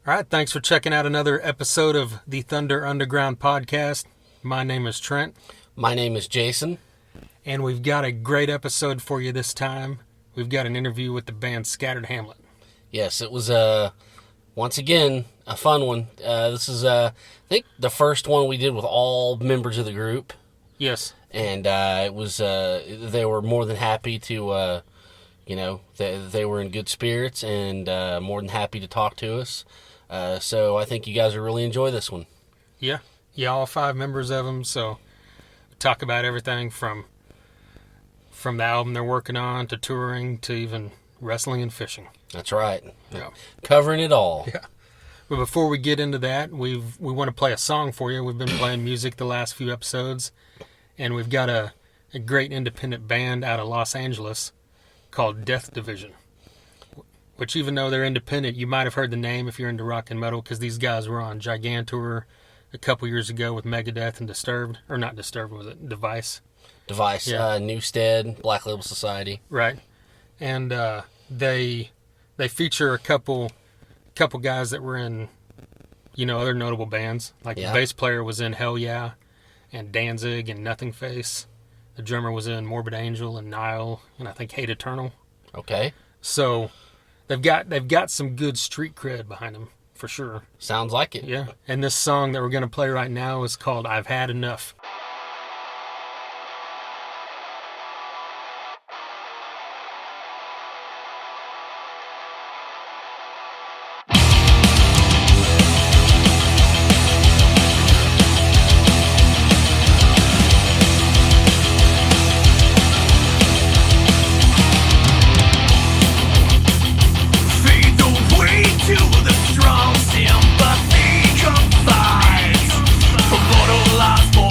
All right, thanks for checking out another episode of the Thunder Underground podcast. My name is Trent. My name is Jason. And we've got a great episode for you this time. We've got an interview with the band Scattered Hamlet. Yes, it was, once again, a fun one. This is, I think, the first one we did with all members of the group. Yes. And it was, they were more than happy to, they were in good spirits and more than happy to talk to us. So I think you guys will really enjoy this one. Yeah, all 5 members of them. So we talk about everything from the album they're working on to touring to even wrestling and fishing. That's right. Yeah. Covering it all. Yeah. But before we get into that, we want to play a song for you. We've been playing music the last few episodes, and we've got a great independent band out of Los Angeles called Death Division, which even though they're independent, you might have heard the name if you're into rock and metal, because these guys were on Gigantour a couple years ago with Megadeth and Disturbed, or not Disturbed, was it Device? Device, yeah. Newstead, Black Label Society. Right. And they feature a couple guys that were in, other notable bands. Like the bass player was in Hell Yeah and Danzig and Nothing Face. The drummer was in Morbid Angel and Nile and I think Hate Eternal. Okay. So they've got some good street cred behind them for sure. Sounds like it. Yeah. And this song that we're going to play right now is called I've Had Enough. Sympathy combines, a mortal lost for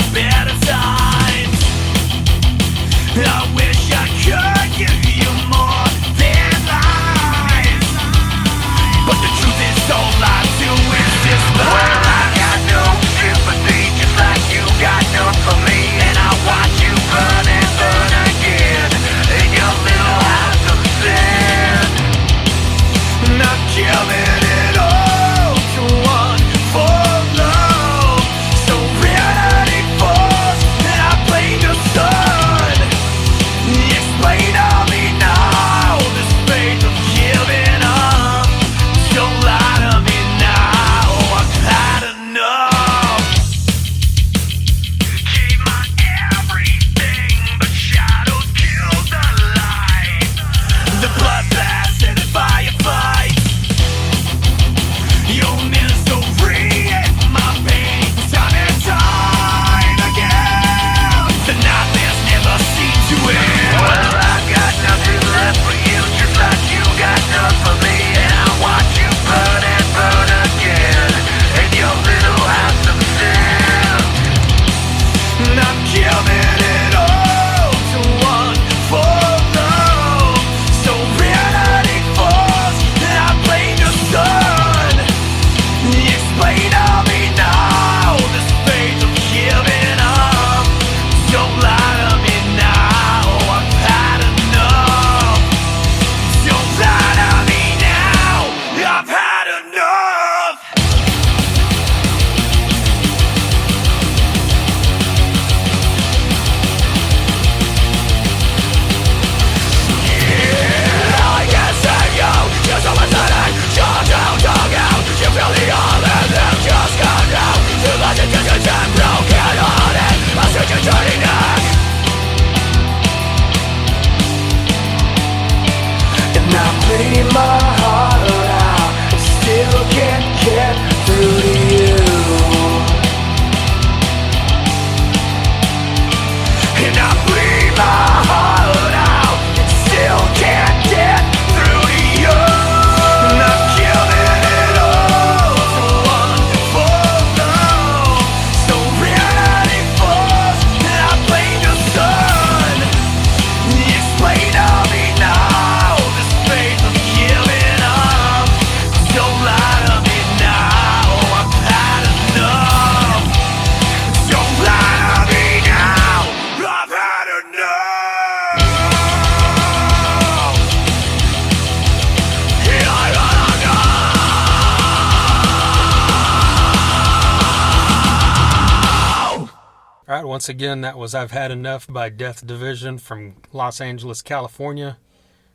All right, once again, that was I've Had Enough by Death Division from Los Angeles, California.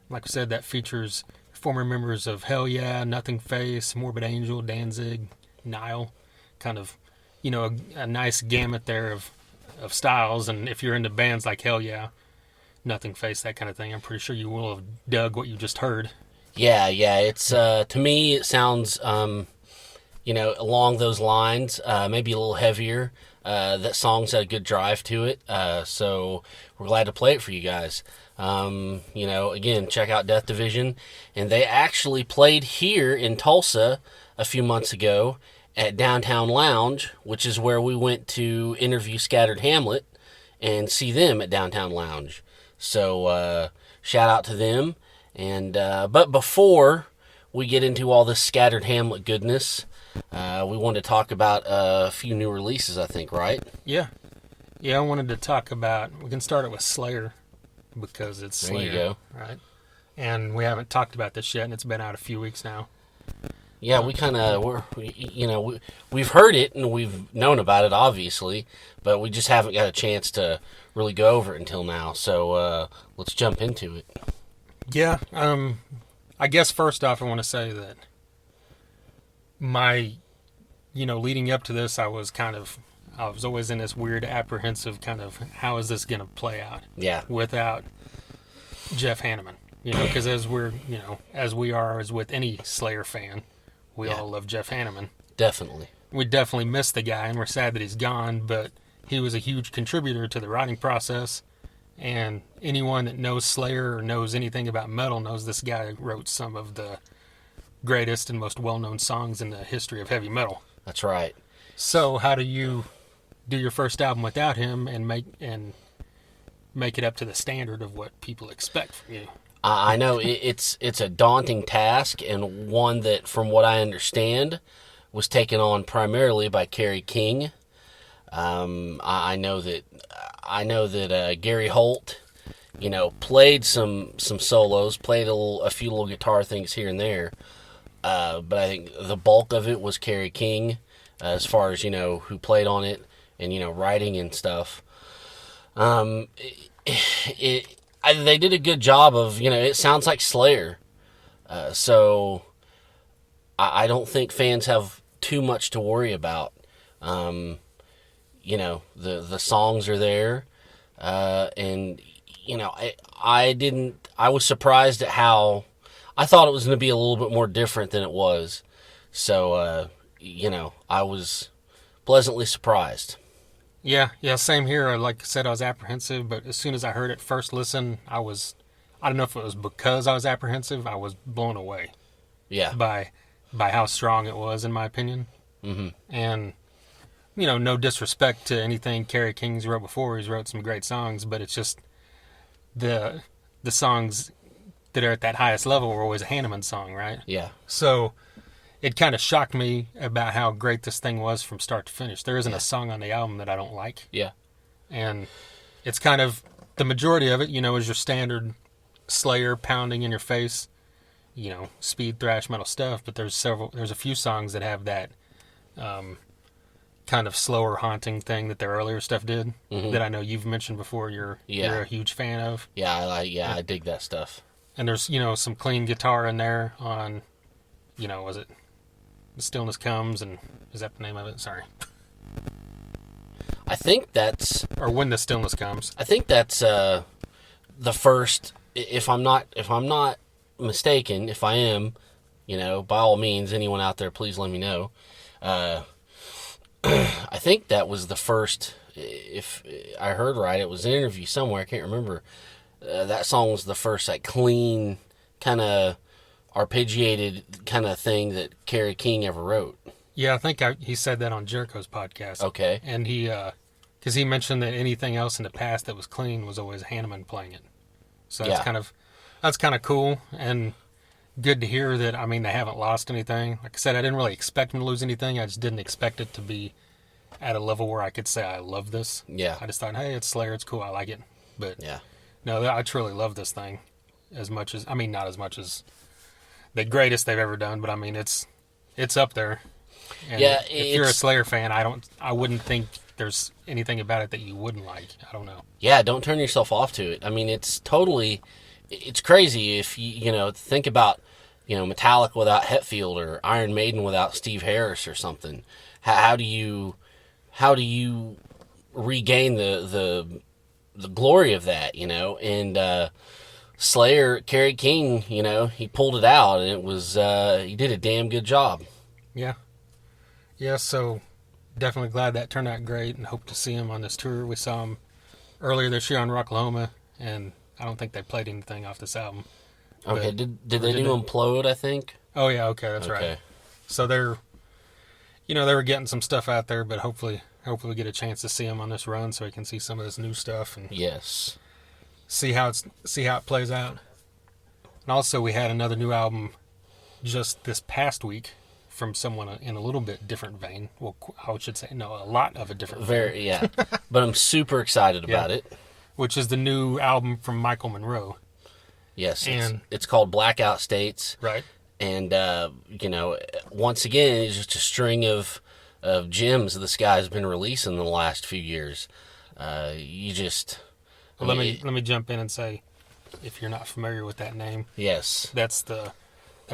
Like I said, that features former members of Hell Yeah, Nothing Face, Morbid Angel, Danzig, Nile. Kind of, a nice gamut there of styles. And if you're into bands like Hell Yeah, Nothing Face, that kind of thing, I'm pretty sure you will have dug what you just heard. Yeah. It's to me, it sounds, along those lines, maybe a little heavier. That song's had a good drive to it, so we're glad to play it for you guys. Again, check out Death Division, and they actually played here in Tulsa a few months ago at Downtown Lounge, which is where we went to interview Scattered Hamlet and see them at Downtown Lounge. So shout out to them. And but before we get into all this Scattered Hamlet goodness, we wanted to talk about a few new releases, I think, right? Yeah, I wanted to talk about, we can start it with Slayer, because it's Slayer. There you go. Right? And we haven't talked about this yet, and it's been out a few weeks now. Yeah, we kind of, we've heard it, and we've known about it, obviously, but we just haven't got a chance to really go over it until now, so let's jump into it. Yeah, I guess first off, I want to say that my, leading up to this, I was always in this weird apprehensive kind of, how is this going to play out? Yeah. Without Jeff Hanneman. Because as we are as with any Slayer fan, we all love Jeff Hanneman. Definitely. We definitely miss the guy, and we're sad that he's gone, but he was a huge contributor to the writing process. And anyone that knows Slayer or knows anything about metal knows this guy wrote some of the greatest and most well-known songs in the history of heavy metal. That's right. So how do you do your first album without him and make it up to the standard of what people expect from you? I know it's a daunting task, and one that, from what I understand, was taken on primarily by Kerry King. I know that Gary Holt, played some solos, played a few little guitar things here and there, but I think the bulk of it was Kerry King, as far as who played on it and writing and stuff. They did a good job of it sounds like Slayer, so I don't think fans have too much to worry about. The songs are there, and I was surprised at how I thought it was going to be a little bit more different than it was. So I was pleasantly surprised. Yeah, same here. Like I said, I was apprehensive, but as soon as I heard it first listen, I don't know if it was because I was apprehensive, I was blown away. Yeah. By how strong it was, in my opinion. Mm-hmm. And no disrespect to anything Kerry King's wrote before. He's wrote some great songs, but it's just the songs that are at that highest level were always a Hanneman song, right? Yeah. So it kind of shocked me about how great this thing was from start to finish. There isn't a song on the album that I don't like. Yeah. And it's kind of, the majority of it, is your standard Slayer pounding in your face, speed thrash metal stuff, but there's a few songs that have that kind of slower haunting thing that their earlier stuff did, that I know you've mentioned before you're a huge fan of. I dig that stuff. And there's, some clean guitar in there on, was it The Stillness Comes, and is that the name of it? Sorry. I think that's... Or When the Stillness Comes. I think that's the first, if I'm not mistaken, if I am, by all means, anyone out there, please let me know. I think that was the first, if I heard right, it was an interview somewhere, I can't remember. That song was the first, clean, kind of arpeggiated kind of thing that Kerry King ever wrote. Yeah, I think he said that on Jericho's podcast. Okay. And he, because he mentioned that anything else in the past that was clean was always Hanneman playing it. So that's kind of cool and good to hear that. I mean, they haven't lost anything. Like I said, I didn't really expect them to lose anything. I just didn't expect it to be at a level where I could say I love this. Yeah. I just thought, hey, it's Slayer, it's cool, I like it. But yeah, no, I truly love this thing not as much as the greatest they've ever done, but I mean, it's up there. And yeah, if you're a Slayer fan, I wouldn't think there's anything about it that you wouldn't like. I don't know. Yeah, don't turn yourself off to it. I mean, it's crazy if you think about, Metallica without Hetfield or Iron Maiden without Steve Harris or something. How do you regain the glory of that, And Slayer, Kerry King, he pulled it out, and it was he did a damn good job. Yeah. Yeah, so definitely glad that turned out great, and hope to see him on this tour. We saw him earlier this year on Rocklahoma, and I don't think they played anything off this album. Okay, did they do Implode, I think? Oh, yeah, okay, that's right. So they're, they were getting some stuff out there, but hopefully we get a chance to see him on this run so we can see some of this new stuff and yes, see how it plays out. And also, we had another new album just this past week from someone in a little bit different vein. Well, I should say, no, a lot of a different vein. Yeah. But I'm super excited about it. Which is the new album from Michael Monroe. Yes, and it's called Blackout States. Right. And, once again, it's just a string of gems this guy's been releasing in the last few years. Let me jump in and say, if you're not familiar with that name. Yes. That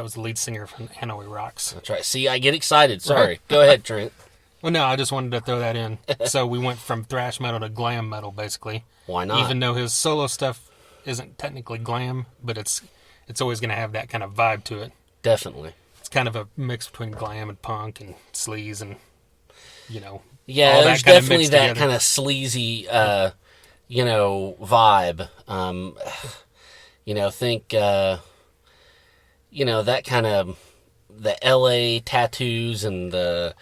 was the lead singer from Hanoi Rocks. That's right. See, I get excited. Sorry. Go ahead, Trent. Well, no, I just wanted to throw that in. So we went from thrash metal to glam metal, basically. Why not? Even though his solo stuff isn't technically glam, but it's always going to have that kind of vibe to it. Definitely. It's kind of a mix between glam and punk and sleaze and, Yeah, all there's that definitely that kind of sleazy, vibe. Think, that kind of, the LA tattoos and the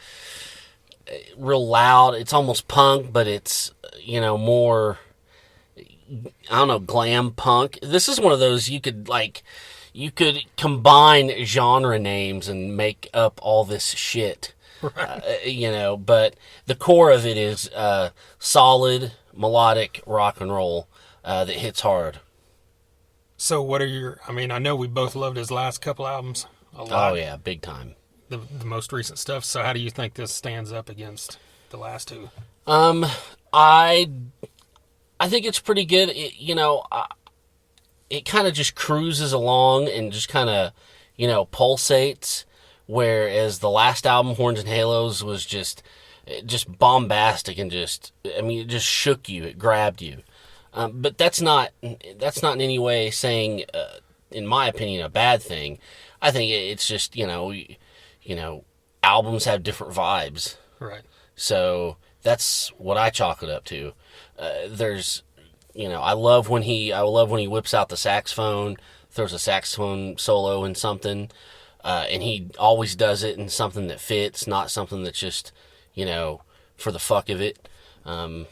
real loud, it's almost punk, but it's, more, I don't know, glam punk. This is one of those you could combine genre names and make up all this shit. Right. But the core of it is solid, melodic rock and roll that hits hard. So what are I know we both loved his last couple albums a lot. Oh, yeah, big time. The most recent stuff. So how do you think this stands up against the last two? I think it's pretty good. It kind of just cruises along and just kind of, pulsates. Whereas the last album, Horns and Halos, was just bombastic and it just shook you. It grabbed you. But that's not in any way saying, in my opinion, a bad thing. I think it's just, albums have different vibes. Right. So that's what I chalk it up to. There's, I love when he whips out the saxophone, throws a saxophone solo in something, and he always does it in something that fits, not something that's just, for the fuck of it. Old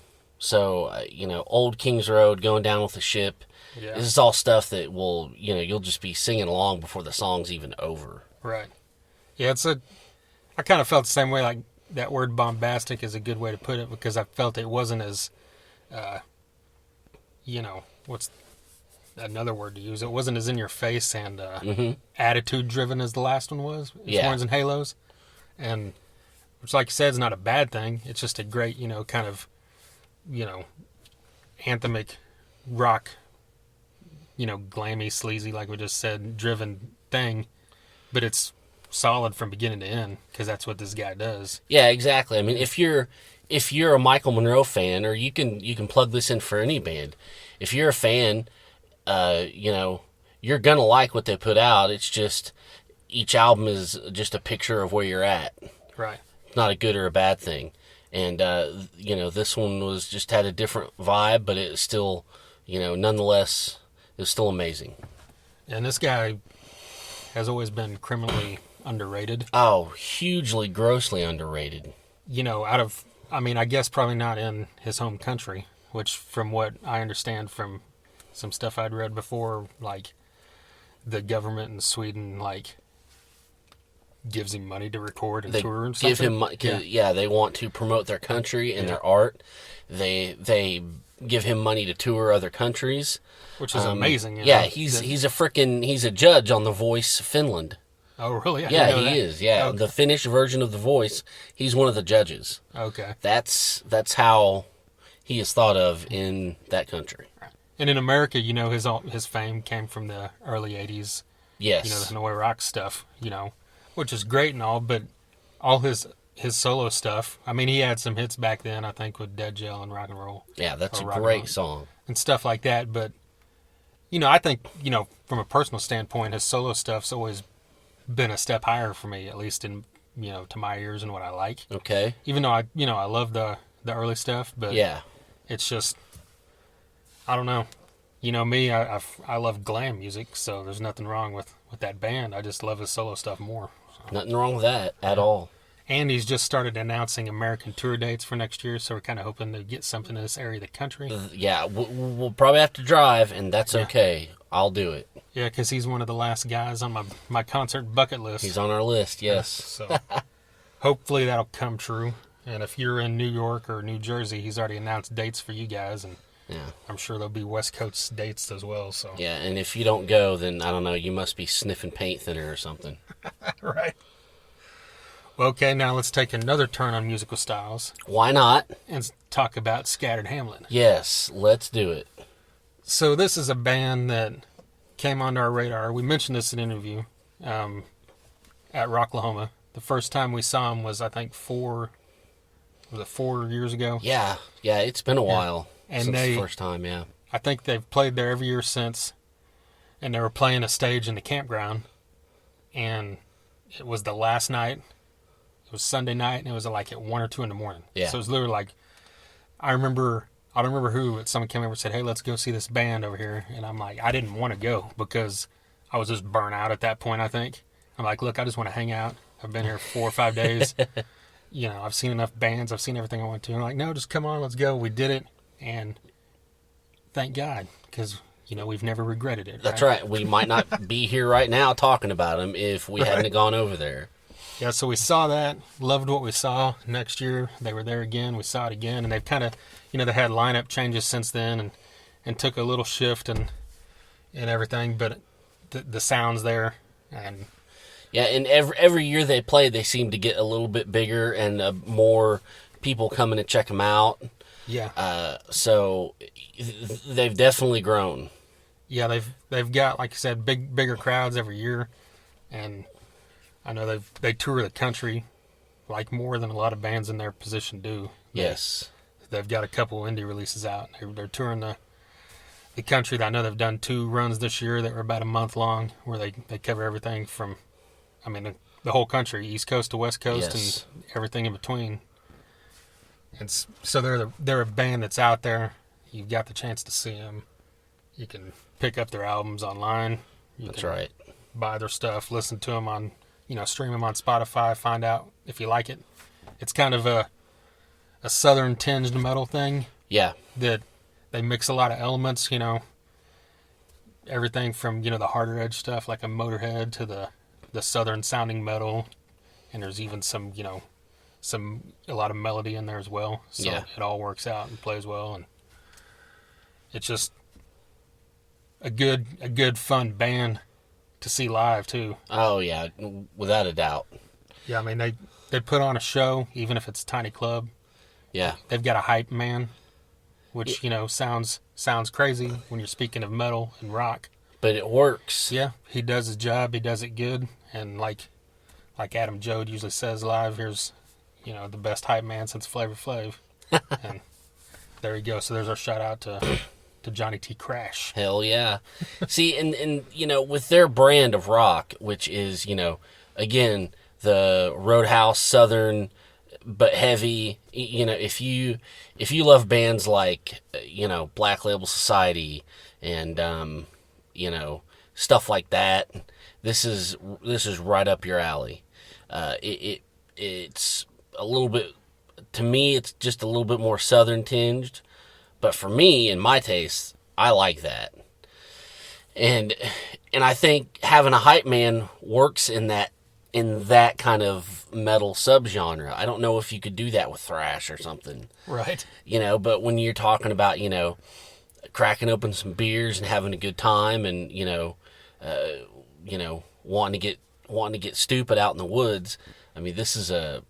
King's Road, Going Down with the Ship. Yeah. This is all stuff that will, you'll just be singing along before the song's even over. Right. Yeah, I kind of felt the same way, like that word bombastic is a good way to put it, because I felt it wasn't as, what's another word to use? It wasn't as in your face and attitude driven as the last one was. Horns and Halos. And, which like you said is not a bad thing. It's just a great, kind of, anthemic rock, glammy, sleazy, like we just said, driven thing. But it's solid from beginning to end, because that's what this guy does. Yeah, exactly. I mean, if you're a Michael Monroe fan, or you can plug this in for any band, if you're a fan, you're gonna like what they put out. It's just each album is just a picture of where you're at. Right. It's not a good or a bad thing. And this one was just had a different vibe, but it's still, nonetheless, it's still amazing. And this guy has always been criminally underrated. Oh, hugely, grossly underrated. I guess probably not in his home country, which from what I understand from some stuff I'd read before, like the government in Sweden, gives him money to record and tour and stuff. Give him, they want to promote their country and their art. They give him money to tour other countries, which is amazing. He's a judge on The Voice Finland. Oh, really? I Yeah, didn't know he that. is. Yeah, Okay. the finished version of The Voice, he's one of the judges. Okay. That's how he is thought of in that country. And in America, his fame came from the early '80s. Yes. The Hanoi Rock stuff. Which is great and all, but all his solo stuff. I mean, he had some hits back then. I think with Dead Gel and Rock and Roll. Yeah, that's a Rock and great Roll song. and stuff like that. But I think from a personal standpoint, his solo stuff's always been a step higher for me, at least in to my ears and what I like. Okay. Even though I love the early stuff, but Yeah. it's just I don't know. Me, I love glam music, so there's nothing wrong with that band. I just love his solo stuff more. So. Nothing wrong with that at all. And he's just started announcing American tour dates for next year, so we're kind of hoping to get something in this area of the country. Yeah, we'll probably have to drive, and that's okay. I'll do it. Yeah, because he's one of the last guys on my concert bucket list. He's on our list, yes. So hopefully that'll come true. And if you're in New York or New Jersey, he's already announced dates for you guys, and Yeah. I'm sure there'll be West Coast dates as well. So Yeah, and if you don't go, then I don't know, you must be sniffing paint thinner or something. Right. Well, okay, now let's take another turn on musical styles Why not? and talk about Scattered Hamlet. Yes, let's do it. So this is a band that came onto our radar. We mentioned this in an interview at Rocklahoma. The first time we saw them was, I think, 4 years ago? Yeah, it's been a while And since they- the first time, yeah. I think they've played there every year since, and they were playing a stage in the campground, and it was the last night. It was Sunday night, and it was like at 1 or 2 in the morning. Yeah. So it was literally like, I don't remember who, but someone came over and said, hey, let's go see this band over here. And I'm like, I didn't want to go because I was just burnt out at that point, I think. I'm like, look, I just want to hang out. I've been here 4 or 5 days. I've seen enough bands. I've seen everything I want to. And I'm like, no, just come on, let's go. We did it. And thank God, because, we've never regretted it. That's right. We might not be here right now talking about them if we hadn't gone over there. Yeah, so we saw that, loved what we saw. Next year, they were there again. We saw it again, and they've kind of, they had lineup changes since then, and took a little shift and everything. But the sound's there, and Yeah, and every year they play, they seem to get a little bit bigger and more people coming to check them out. yeah, So they've definitely grown. yeah, they've got, like I said, bigger crowds every year, and I know they tour the country like more than a lot of bands in their position do. Yes. They've got a couple indie releases out. They're touring the country. I know they've done 2 runs this year that were about a month long, where they cover everything from, the whole country, East Coast to West Coast, Yes. and everything in between. And so they're a band that's out there. You've got the chance to see them. You can pick up their albums online. That's right. Buy their stuff, listen to them on, stream them on Spotify, find out if you like it. It's kind of a southern tinged metal thing Yeah. that they mix a lot of elements, everything from, the harder edge stuff like a Motorhead to the southern sounding metal. And there's even some, a lot of melody in there as well. So Yeah. it all works out and plays well. And it's just a good fun band to see live too. Oh, yeah, without a doubt. Yeah, they put on a show, even if it's a tiny club. Yeah. They've got a hype man, which, sounds crazy when you're speaking of metal and rock. But it works. Yeah, he does his job. He does it good. And like Adam Joad usually says live, here's, the best hype man since Flavor Flav. And there you go. So there's our shout out to Johnny T. Crash. Hell yeah. See, and with their brand of rock, which is, again, the Roadhouse Southern but heavy, if you love bands like, Black Label Society and, stuff like that, this is right up your alley. It's a little bit, to me, it's just a little bit more Southern tinged. But for me, in my taste, I like that. And I think having a hype man works in that kind of metal subgenre. I don't know if you could do that with thrash or something. Right. But when you're talking about, cracking open some beers and having a good time and, wanting to get wanting to get stupid out in the woods, I mean, this is a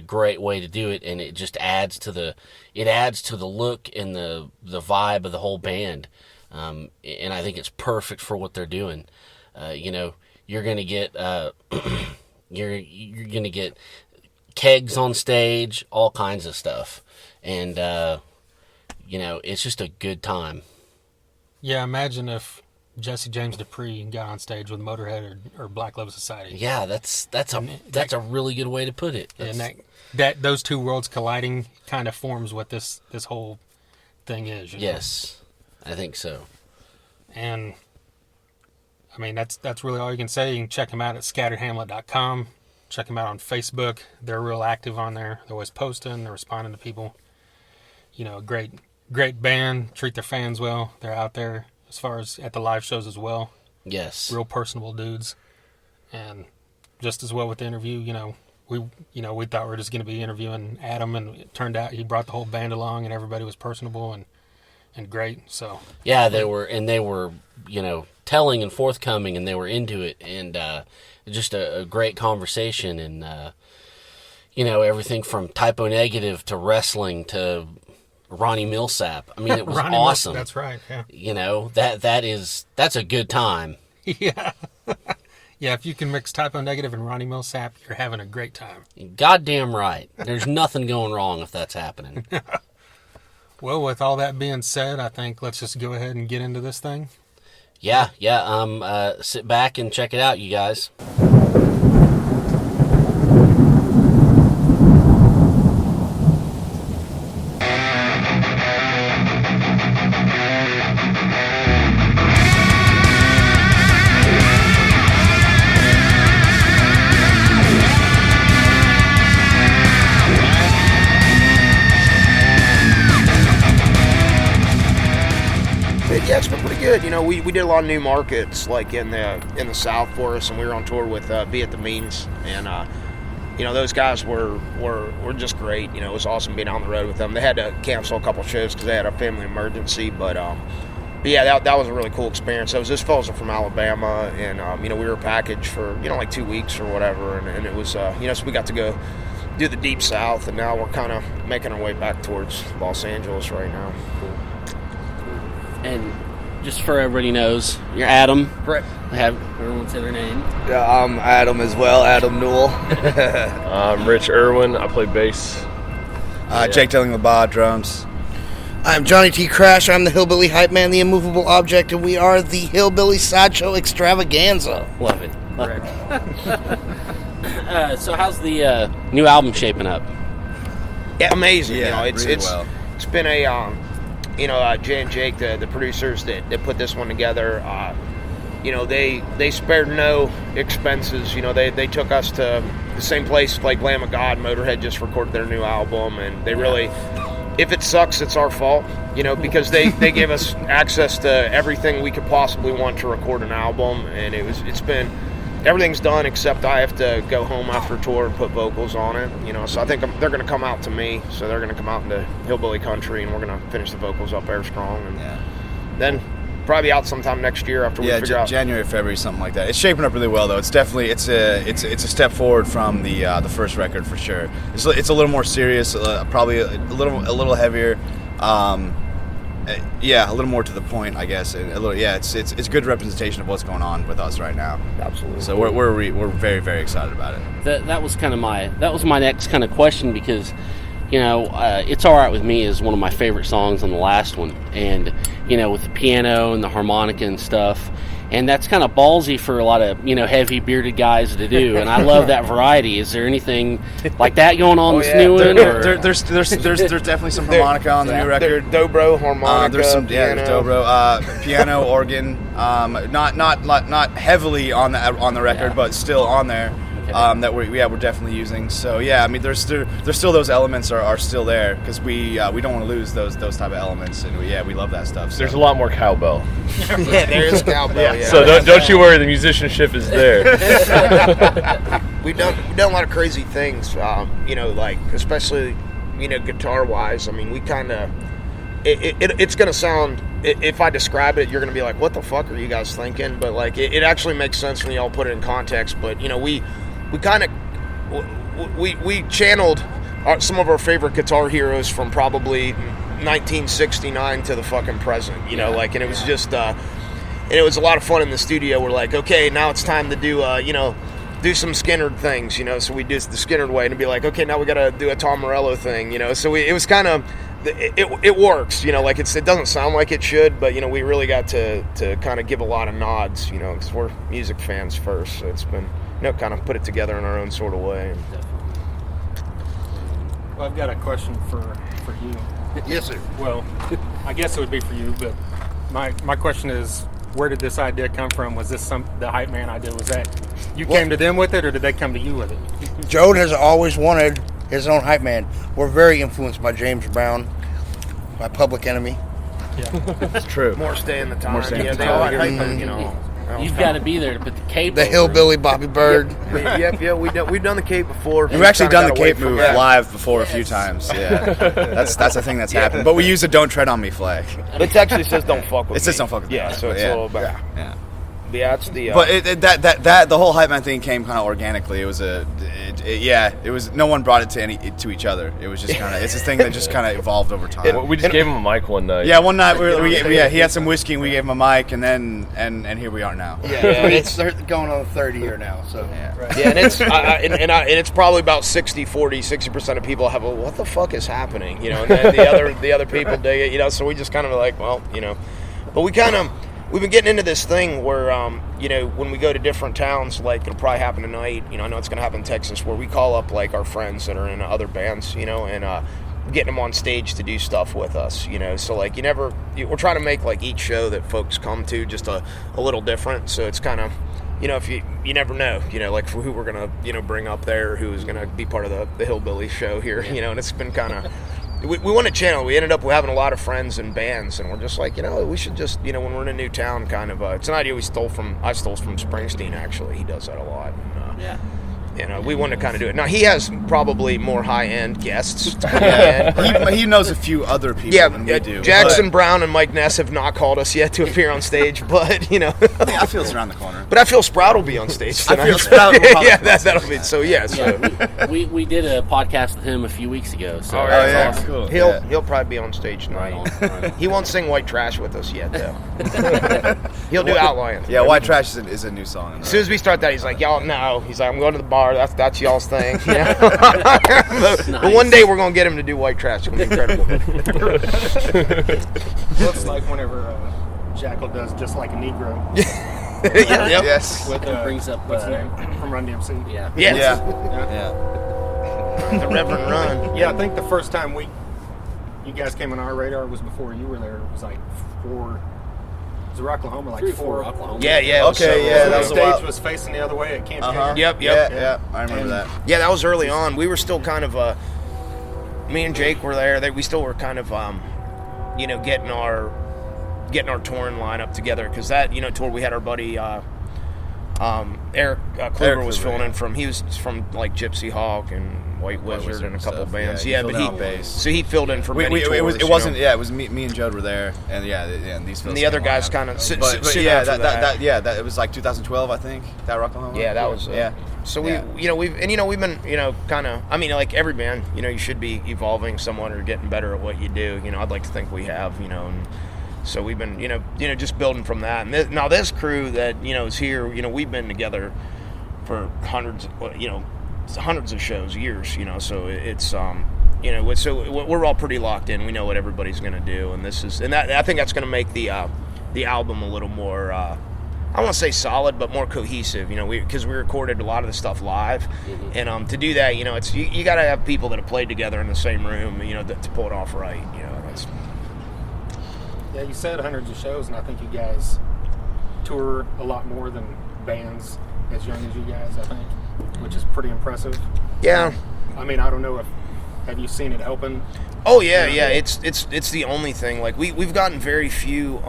great way to do it, and it just adds to the look and the vibe of the whole band. And I think it's perfect for what they're doing. You're gonna get you're gonna get kegs on stage, all kinds of stuff, and it's just a good time. Yeah, imagine if Jesse James Dupree got on stage with Motorhead or Black Label Society. Yeah, that's a really good way to put it. And that those two worlds colliding kind of forms what this whole thing is. Yes, I think so. And I mean, that's really all you can say. You can check them out at scatteredhamlet.com. Check them out on Facebook. They're real active on there. They're always posting. They're responding to people. Great band. Treat their fans well. They're out there as far as at the live shows as well. Yes. Real personable dudes. And just as well with the interview, we thought we were just going to be interviewing Adam, and it turned out he brought the whole band along, and everybody was personable and great. So yeah, they were telling and forthcoming, and they were into it, and just a great conversation, and everything from Typo Negative to wrestling to Ronnie Milsap. I mean, it was awesome. That's right. Yeah. That's a good time. Yeah. Yeah, if you can mix Typo Negative and Ronnie Milsap, you're having a great time. Goddamn right. There's nothing going wrong if that's happening. Well, with all that being said, I think let's just go ahead and get into this thing. Yeah. Sit back and check it out, you guys. Yeah, it's been pretty good. We did a lot of new markets, like in the South for us, and we were on tour with Be At The Means, and those guys were just great. It was awesome being on the road with them. They had to cancel a couple shows because they had a family emergency, but yeah, that was a really cool experience. Those fellas are from Alabama, and we were packaged for like 2 weeks or whatever, and it was so we got to go do the Deep South, and now we're kind of making our way back towards Los Angeles right now. Cool. And just for everybody knows, you're Adam. Correct. Have everyone say their name. Yeah, I'm Adam as well, Adam Newell. I'm Rich Erwin. I play bass. Jake Delling Le Bas, drums. I'm Johnny T. Crash. I'm the Hillbilly Hype Man, the Immovable Object, and we are the Hillbilly Sideshow Extravaganza. Love it. So how's the new album shaping up? Yeah, amazing. Yeah, it's been a Jay and Jake, the producers that put this one together, they spared no expenses. They took us to the same place like Lamb of God. Motorhead just recorded their new album, and they really, if it sucks, it's our fault, because they gave us access to everything we could possibly want to record an album, and everything's done except I have to go home after a tour and put vocals on it, so I think they're going to come out to me, so they're going to come out into hillbilly country, and we're going to finish the vocals up there strong, and then probably out sometime next year after we figure out. January, February, something like that. It's shaping up really well, though. It's definitely it's a step forward from the first record for sure. It's a little more serious, probably a little heavier. A little more to the point, I guess. It's good representation of what's going on with us right now. Absolutely. So we're very, very excited about it. That was my next kind of question, because It's All Right With Me is one of my favorite songs on the last one, and with the piano and the harmonica and stuff, and that's kind of ballsy for a lot of heavy bearded guys to do, and I love that variety. Is there anything like that going on this new one? There's definitely some harmonica on the new record. Dobro, harmonica. There's piano. Dobro, piano, organ. Not heavily on the record, but still on there. That we're definitely using. So there's still those elements are still there, because we don't want to lose those type of elements, and we love that stuff. So. There's a lot more cowbell. Yeah, there is cowbell. Yeah. So don't you worry, the musicianship is there. We've done a lot of crazy things, like especially guitar wise. I mean, we kind of it's going to sound if I describe it, you're going to be like, what the fuck are you guys thinking? But like, it actually makes sense when y'all put it in context. But we kind of we channeled some of our favorite guitar heroes from probably 1969 to the fucking present. And it was just and it was a lot of fun in the studio. We're like, okay, now it's time to do do some Skinnerd things. So we do the Skinnerd way, and it'd be like, okay, now we got to do a Tom Morello thing. So it was kind of. It works, like it doesn't sound like it should, but we really got to kind of give a lot of nods, because we're music fans first, so it's been kind of put it together in our own sort of way. Well, I've got a question for you. Yes, sir. Well, I guess it would be for you, but my question is, where did this idea come from? Was this the Hype Man idea? Was that you came to them with it, or did they come to you with it? Joad has always wanted his own Hype Man. We're very influenced by James Brown, my Public Enemy. Yeah, it's true. More Stay in the Time. More Stay in the They Time. all had Hype Man, You've got to be there to put the cape. The over Hillbilly Bobby Bird. Yep. We've done the cape before. We've actually done the cape from move that. live before a few times. Yeah, that's a thing that's happened. But we use the "Don't Tread on Me" flag. It actually says "Don't fuck with me." It says "Don't fuck with me." Yeah, so it's a little bit. Yeah. Yeah, it's the. But that the whole Hype Man thing came kind of organically. It was it was no one brought it to each other. It was just kind of it's this thing that just kind of evolved over time. We just gave him a mic one night. Yeah, one night he had some whiskey and we gave him a mic and then and here we are now. Yeah, it's going on the third year now. So yeah, and it's and it's probably about 60% of people have what the fuck is happening, and then the other people dig it, so we just kind of like, well, but we've been getting into this thing where, when we go to different towns, like it'll probably happen tonight, I know it's going to happen in Texas, where we call up like our friends that are in other bands, and getting them on stage to do stuff with us, so like we're trying to make like each show that folks come to just a little different, so it's kind of, if you never know, like who we're going to, bring up there, who's going to be part of the Hillbilly show here, and it's been kind of... We want to channel. We ended up having a lot of friends and bands, and we're just like, we should just, when we're in a new town, kind of. It's an idea I stole from Springsteen. Actually, he does that a lot. And, we want to kind of do it. Now he has probably more high-end guests. He knows a few other people than we do. Jackson Brown and Mike Ness have not called us yet to appear on stage, but I feel it's around the corner. But I feel Sprout will be on stage tonight. I feel Sprout will probably that'll be so. Yeah, so we did a podcast with him a few weeks ago. So that's awesome. Cool. He'll probably be on stage tonight. Right. He won't sing White Trash with us yet, though. He'll do Outlaw Anthem. Yeah, White Trash is a new song. As soon as we start that, he's like, y'all, no. He's like, I'm going to the bar. That's y'all's thing. But one day we're going to get him to do White Trash. It's going to be incredible. Looks like whenever Jackal does Just Like a Negro. Yep. Yes. With, brings up what's his name? From Run DMC. Yeah. Yes. Yeah. The Reverend Run. Yeah, I think the first time you guys came on our radar was before you were there. It was like 4. It was Rocklahoma, like 3 or 4. 4 Oklahoma. Yeah. Okay, yeah, The that was a stage while. was facing the other way at Camp Uh-huh. Jagger. Yep. Yeah, I remember that. Yeah, that was early on. We were still kind of, me and Jake were there. We still were kind of, getting our touring lineup together, because that, tour we had our buddy, Eric Kluber was filling in from. He was from like Gypsy Hawk and White Wizard and a couple stuff. bands. Yeah, But so he filled in for many tours. It wasn't. Yeah, it was me and Joad were there, and and these. And the other guys kind of. But yeah, that it was like 2012, I think. That Rocklahoma. Yeah, that was. So we've been kind of. I mean, like every band, you should be evolving somewhat or getting better at what you do. I'd like to think we have. And so we've been, just building from that. And now this crew that is here, we've been together for hundreds of shows, years. So it's so we're all pretty locked in. We know what everybody's going to do, and I think that's going to make the album a little more. I don't want to say solid, but more cohesive. Because we recorded a lot of the stuff live, and to do that, it's you got to have people that have played together in the same room, to pull it off right. That's. Yeah, you said hundreds of shows, and I think you guys tour a lot more than bands as young as you guys, I think, which is pretty impressive. Yeah. I mean, I don't know have you seen it open? Oh yeah. It's the only thing. Like we've gotten very few.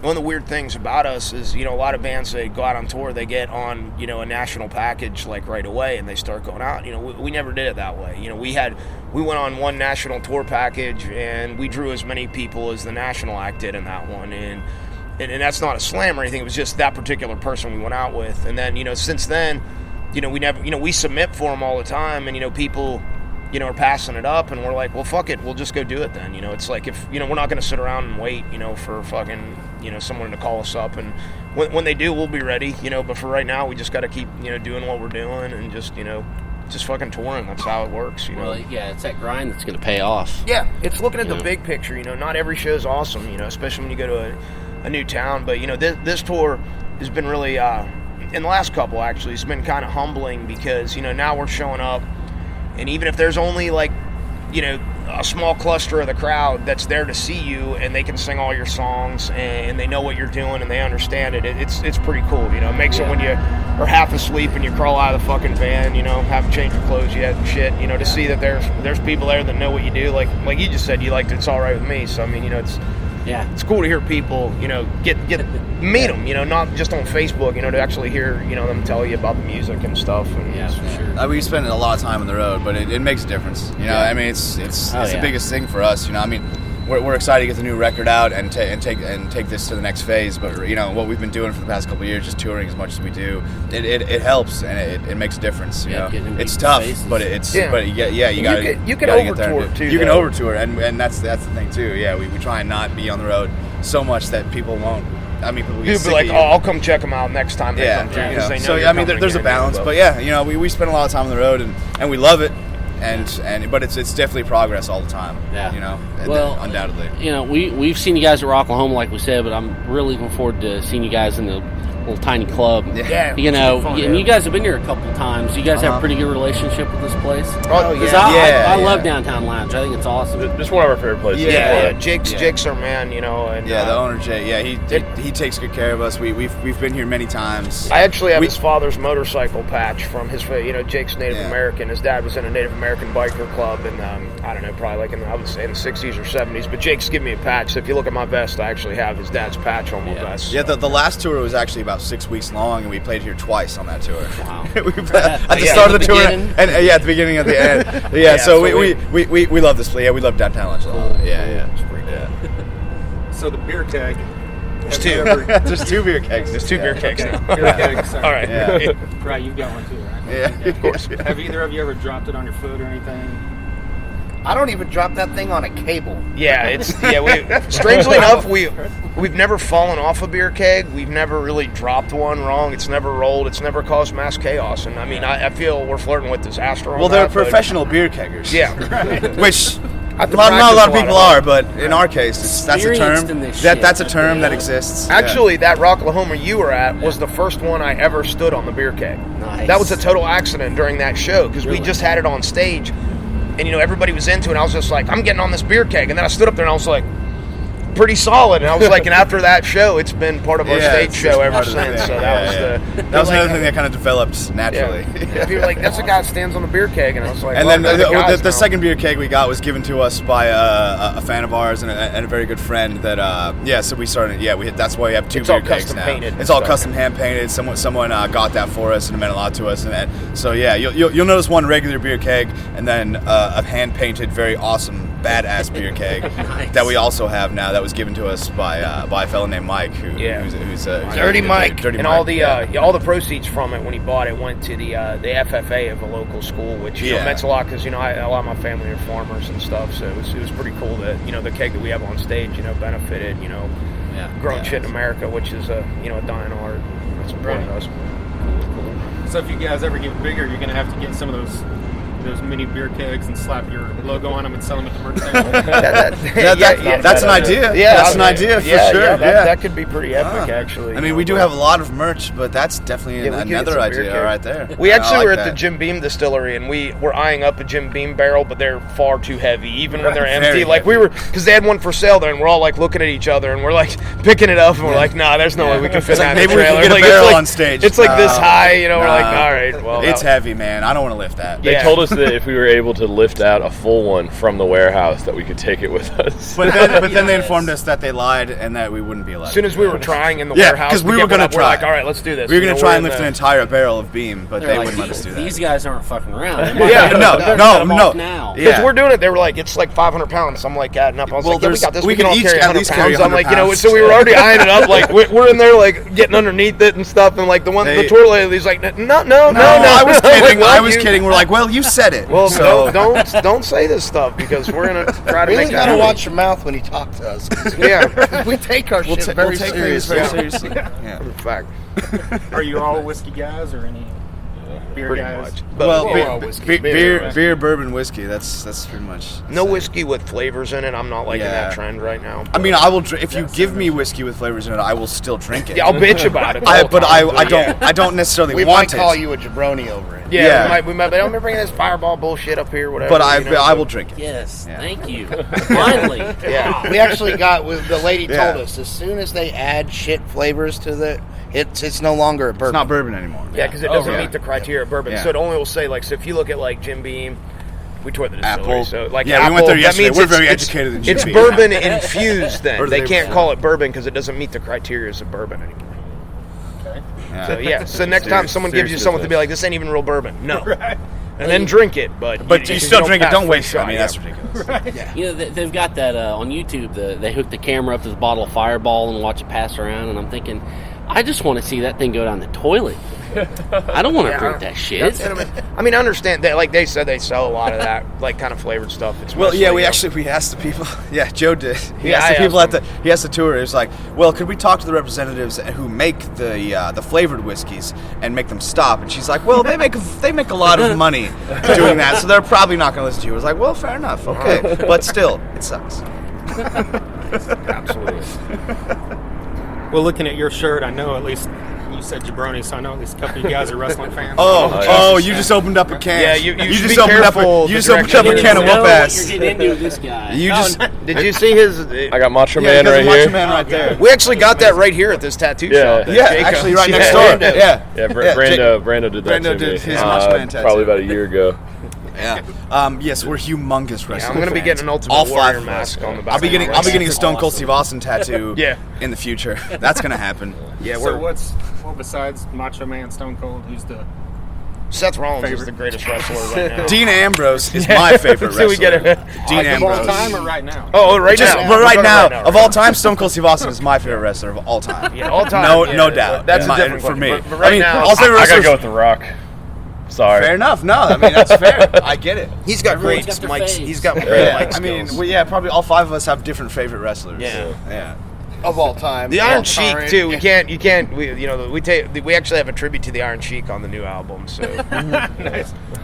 one of the weird things about us is, a lot of bands, they go out on tour, they get on, a national package like right away, and they start going out. We never did it that way. We went on one national tour package, and we drew as many people as the national act did in that one, and that's not a slam or anything. It was just that particular person we went out with. And then, since then, we never, we submit for them all the time, and people, are passing it up, and we're like, well, fuck it, we'll just go do it then. It's like, if we're not going to sit around and wait, for fucking, someone to call us up, and when they do, we'll be ready. But for right now, we just got to keep, doing what we're doing, and just fucking touring. That's how it works. Well, yeah, it's that grind that's going to pay off. Yeah, it's looking at the big picture. Not every show's awesome. Especially when you go to a new town. But this tour has been really, in the last couple actually, it's been kind of humbling because now we're showing up, and even if there's only like a small cluster of the crowd that's there to see you, and they can sing all your songs, and they know what you're doing, and they understand it. It's pretty cool. It makes it when you are half asleep and you crawl out of the fucking van, haven't changed your clothes yet and shit. To see that there's people there that know what you do. Like you just said, you liked It's All Right With Me. So I mean, it's cool to hear people, get meet them, not just on Facebook, to actually hear, them tell you about the music and stuff. And yeah, for sure. We spend a lot of time on the road, but it makes a difference. I mean, it's the biggest thing for us. I mean, we're excited to get the new record out and take this to the next phase. But what we've been doing for the past couple of years, just touring as much as we do, it helps, and it makes a difference. It's tough, but you got you can over tour too. You can over tour, and that's the thing too. Yeah, we try and not be on the road so much that people won't. I mean, people be like, I'll come check them out next time they come through. Yeah. They know so I mean, there's a balance, but yeah, we spend a lot of time on the road, and we love it. But it's definitely progress all the time. Yeah. Well, undoubtedly. We've seen you guys at Rocklahoma, like we said, but I'm really looking forward to seeing you guys in the little tiny club. Yeah. And you guys have been here a couple of times. You guys have a pretty good relationship with this place. Oh yeah. I love Downtown Lounge. I think it's awesome. It's one of our favorite places. Yeah. Jake's our man. And the owner Jake. Yeah, he takes good care of us. We've been here many times. I actually have his father's motorcycle patch from his. Jake's Native American. His dad was in a Native American biker club, and I don't know, probably like I would say in the 60s or 70s. But Jake's given me a patch. So if you look at my vest, I actually have his dad's patch on my vest. Yeah, the last tour was actually about 6 weeks long, and we played here twice on that tour. Wow. At the start of the tour, and at the beginning and the end. Yeah, so we love this place. Yeah, we love Downtown Lounge a lot. Yeah, it's pretty good. So the beer keg. There's two. There's two beer kegs. There's two beer kegs now. Beer kegs, sorry. All right. Yeah. Right, you've got one too, right? Yeah, of course. Have either of you ever dropped it on your foot or anything? I don't even drop that thing on a cable. Yeah, strangely enough, we've never fallen off a beer keg. We've never really dropped one wrong. It's never rolled. It's never caused mass chaos. And I mean, I feel we're flirting with disaster. Well, they're professional beer keggers. Yeah, which not a lot of people are, but in our case, that's a term. That's a term that exists. Actually, that Rocklahoma you were at was the first one I ever stood on the beer keg. Nice. That was a total accident during that show because we just had it on stage. And, everybody was into it, and I was just like, I'm getting on this beer keg. And then I stood up there, and I was like, pretty solid. And I was like, and after that show, it's been part of our stage show ever since. So that was another thing that kind of developed naturally. Yeah. People were like, that's a guy that stands on the beer keg. And I was like, and then the second beer keg we got was given to us by a fan of ours and a very good friend that, so we started, that's why we have two beer kegs now. It's all custom hand painted. Someone got that for us, and it meant a lot to us. And so, you'll notice one regular beer keg and then a hand painted, very awesome, badass beer keg that we also have now that was given to us by a fellow named Mike, who's Dirty Mike. Dirty and Mike, all the proceeds from it when he bought it went to the FFA of a local school, which meant a lot because a lot of my family are farmers and stuff, so it was pretty cool that the keg that we have on stage benefited growing shit in America, which is a dying art. That's important to us. So if you guys ever get bigger, you're gonna have to get some of those mini beer kegs and slap your logo on them and sell them at the merch table. That's an idea. Yeah, that's an idea for sure. Yeah, that could be pretty epic, actually. I mean, we do have a lot of merch, but that's definitely another idea right there. We actually were at the Jim Beam distillery, and we were eyeing up a Jim Beam barrel, but they're far too heavy, even when they're empty. Like we were, because they had one for sale there, and we're all like looking at each other, and we're like picking it up, and we're like, nah, there's no way we can fit that in the trailer. Maybe we can get a barrel on stage. It's like this high, we're like, all right, well, it's heavy, man. I don't want to lift that. They told us that if we were able to lift out a full one from the warehouse, that we could take it with us. But then they informed us that they lied and that we wouldn't be allowed. As soon as we were trying in the Yeah, warehouse, 'cause we were gonna we're try. like, all right, let's do this. We were going to try and we're lift in an the- entire barrel of beam, but They're they like, wouldn't let us do that. These guys aren't fucking around. Yeah, no. Now. Because we're doing it, they were like, it's like 500 pounds. I'm like adding up. I was Well, like, yeah, we got this. we We can can all each carry at 100 least carry pounds. I'm 100 like, you know, pounds. so we were already eyeing it up. Like we're in there, like getting underneath it and stuff. And like the tour lady's like, no. I was kidding. Like, I was kidding. We're like, well, you said it. Well, so don't say this stuff because we're gonna try to Really make gotta that watch your mouth when you talk to us. Yeah, We take our shit very seriously. seriously. Yeah. in fact. Are you all whiskey guys or any beer Pretty guys? much. Well, We're all whiskey. beer, bourbon, whiskey. That's pretty much. No same. whiskey with flavors in it. I'm not liking that trend right now. I mean, I will. If you give me whiskey with flavors in it, I will still drink it. Yeah, I'll bitch about it. I don't necessarily We want might call it. you a jabroni over it. Yeah, we might. But don't be bringing this Fireball bullshit up here, whatever. But I I will drink it. Yes, Yeah. thank you. Finally. Yeah. We actually got, the lady Yeah. told us, as soon as they add shit flavors to it's no longer a bourbon. It's not bourbon anymore. Yeah, because it doesn't yeah. meet the criteria of bourbon. Yeah. So it only will say like. So if you look at like Jim Beam, we toured the distillery. Apple. So like Yeah, we Apple, went there that yesterday. means We're it's- very it's- educated in Jim It's Beam. bourbon infused. Then Or they they- can't call it bourbon because it doesn't meet the criteria of bourbon anymore. Yeah. So yeah. So next time someone gives you serious something to be business. like, this ain't even real bourbon. No. And then drink it, but you still drink it. pass Don't the waste it. shot, I mean, yeah. that's ridiculous. You know, they've got that on YouTube. They hook the camera up to the bottle of Fireball and watch it pass around. And I'm thinking, I just want to see that thing go down the toilet. I don't want to drink that shit. I mean, I understand that. Like they said, they sell a lot of that, like kind of flavored stuff. It's Well, mostly, yeah, we you know, asked the people. Yeah, Joad did. He Yeah, asked the I people asked he asked the tour. He was like, "Well, could we talk to the representatives who make the flavored whiskeys and make them stop?" And she's like, "Well, they make a lot of money doing that, so they're probably not going to listen to you." I was like, "Well, fair enough, okay, but still, it sucks." absolutely. Well, looking at your shirt, I know at least you said jabroni, so I know at least a couple of you guys are wrestling fans. You just opened up a can. Yeah, you just be opened up careful a you the just opened direction up a you're can of in. know whoop what ass. you're getting into with this guy. You just Did you see his? I got Macho yeah, Man because right of Macho here. Man right there. We actually got that right here at this tattoo Yeah. shop. that Yeah, Jacob- actually, right Yeah. next door. Yeah. Yeah, Brando did that Brando to did me. his Macho Man tattoo. Probably about a year ago. Yeah. Yes, we're humongous wrestling Yeah, I'm gonna be fans. getting an Ultimate All Warrior five of us. mask on the back. I'll be getting a Stone Cold Awesome. Steve Austin tattoo. Yeah. In the future, that's gonna happen. Yeah, So we're what besides Macho Man, Stone Cold, who's the Seth Rollins is favorite? the greatest wrestler right now. Dean Ambrose is my favorite So we wrestler. get it. Dean of all Ambrose. time or right now? Oh, right Just now. but right We're now, talking of all time, Stone Cold Steve Austin is my favorite wrestler of all time. Yeah, all time. No, Yeah, no doubt. That's In a my- different for question. me. But right I mean, now, all favorite I gotta wrestlers. go with The Rock. Sorry. Fair enough. No, I mean that's fair. I get it. he's got great Everyone's got their mics. faves. He's got great Yeah, mic I mean, skills. probably all five of us have different favorite wrestlers. Yeah. Yeah. Of all time. The Iron All Sheik time. too. We actually have a tribute to the Iron Sheik on the new album. So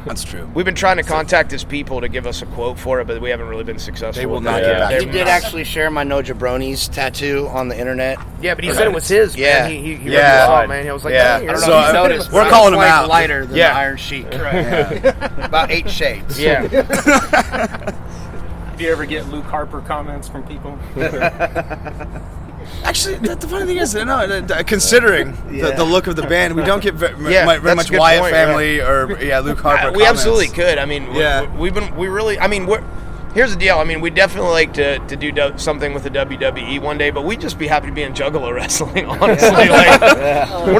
That's true. we've been trying to contact his people to give us a quote for it, but we haven't really been successful. They will with not that get yet. back He to did us. actually share my No Jabronis tattoo on the internet. Yeah, but he said it was his. Yeah. Man. He Yeah. saw it, man. He was like, Yeah. "Hey, I don't so, know if you noticed. we're but calling it's him like out. lighter than Yeah. the Iron Sheik. Yeah. About 8 shades. yeah. Do you ever get Luke Harper comments from people? Actually, the funny thing is, considering the look of the band, we don't get very Yeah, very that's much a good Wyatt point, family or Luke Harper. We absolutely could. I mean, Yeah. we really. I mean, here's the deal. I mean, we definitely like to do something with the WWE one day, but we'd just be happy to be in Juggalo wrestling. Honestly, like we're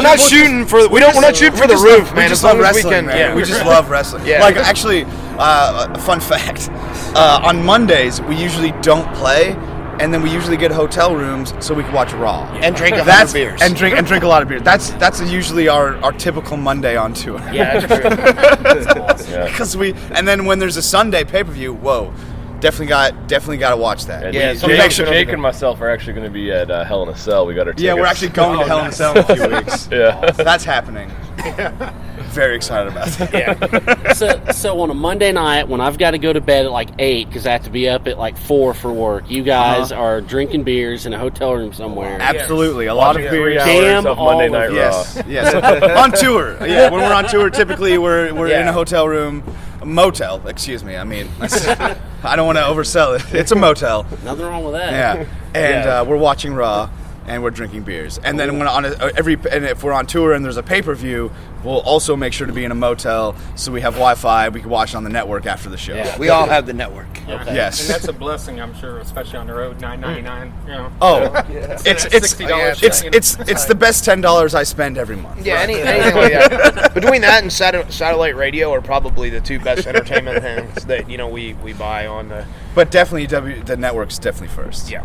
not shooting for the roof, man. We just as long love as we wrestling, can, man. yeah. We just love wrestling. Yeah. Like, actually, a fun fact: on Mondays we usually don't play, and then we usually get hotel rooms so we can watch Raw And drink 100 beers. and drink a lot of beer. That's usually our typical Monday on tour. Yeah, that's true. Yeah. Because and then when there's a Sunday pay-per-view, whoa, definitely got to watch that. Yeah, Jake, sometimes Jake and myself are actually going to be at Hell in a Cell. We got our tickets. Yeah, we're actually going to Hell in a Cell in a few weeks. Yeah. That's happening. Very excited about that. Yeah. So on a Monday night when I've got to go to bed at like 8 because I have to be up at like 4 for work, you guys are drinking beers in a hotel room somewhere. Absolutely, a lot of beer. 3 hours Damn of all Monday of Night you. Raw. Yes. On tour. Yeah, when we're on tour, typically we're Yeah. in a hotel room, a motel. Excuse me. I mean, I don't want to oversell it. It's a motel. Nothing wrong with that. Yeah, and we're watching Raw. And we're drinking beers, and then when if we're on tour and there's a pay-per-view, we'll also make sure to be in a motel so we have Wi-Fi. We can watch it on the network after the show. Yeah. We all have the network. Okay. Yes. And that's a blessing, I'm sure, especially on the road. $9.99. You know. Oh, it's $60. it's the best $10 I spend every month. Yeah, anything like that. Between that and satellite radio are probably the two best entertainment things that we buy on the. But definitely the network's definitely first. Yeah.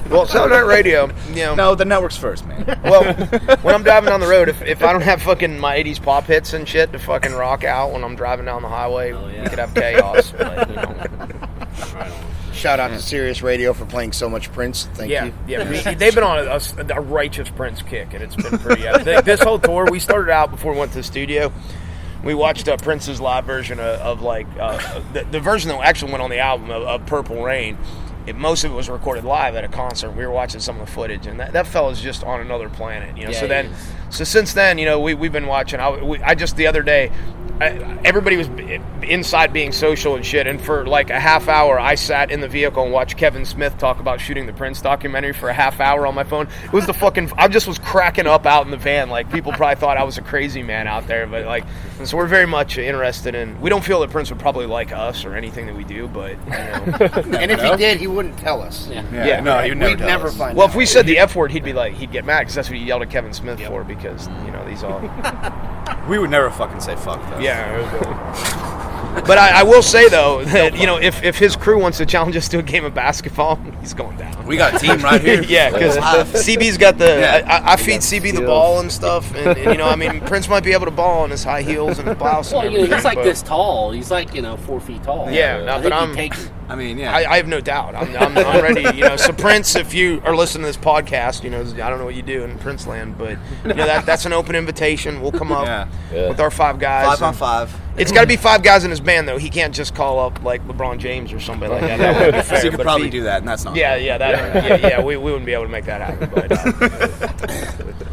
Well, satellite radio. No, the network's first, man. Well, when I'm driving down the road, if I don't have fucking my 80s pop hits and shit to fucking rock out when I'm driving down the highway, we could have chaos. But, Shout out to Sirius Radio for playing so much Prince. Thank you. Yeah, they've been on a righteous Prince kick, and it's been pretty epic. This whole tour, we started out before we went to the studio. We watched Prince's live version of the version that actually went on the album of Purple Rain. Most of it was recorded live at a concert. We were watching some of the footage, and that fella's just on another planet. So since then, we've been watching. I just the other day, everybody was inside being social and shit, and for like a half hour, I sat in the vehicle and watched Kevin Smith talk about shooting the Prince documentary for a half hour on my phone. It was I just was cracking up out in the van. Like, people probably thought I was a crazy man out there, but so we're very much interested in. We don't feel that Prince would probably like us or anything that we do, but And if he did, he wouldn't tell us. Yeah. No, he would never We'd tell never us. find out. Well, if we said the F word, he'd get mad because that's what he yelled at Kevin Smith for, because these all. We would never fucking say fuck, though. Yeah. But I will say, though, that if his crew wants to challenge us to a game of basketball, he's going down. We got a team right here. Yeah, because CB's got the. Yeah. I feed CB the ball and stuff, and Prince might be able to ball on his high heels and his blouse. Well, and everything, he's like but- this tall. He's like 4 feet tall. Yeah, no, I but think I'm- he'd take it. I mean, yeah. I have no doubt. I'm ready. So Prince, if you are listening to this podcast, I don't know what you do in Prince land, but that's an open invitation. We'll come up with our 5 guys. 5 on 5. It's got to be 5 guys in his band, though. He can't just call up like LeBron James or somebody like that. That wouldn't be fair. So you could But probably if he- do that, and that's not. we wouldn't be able to make that happen. But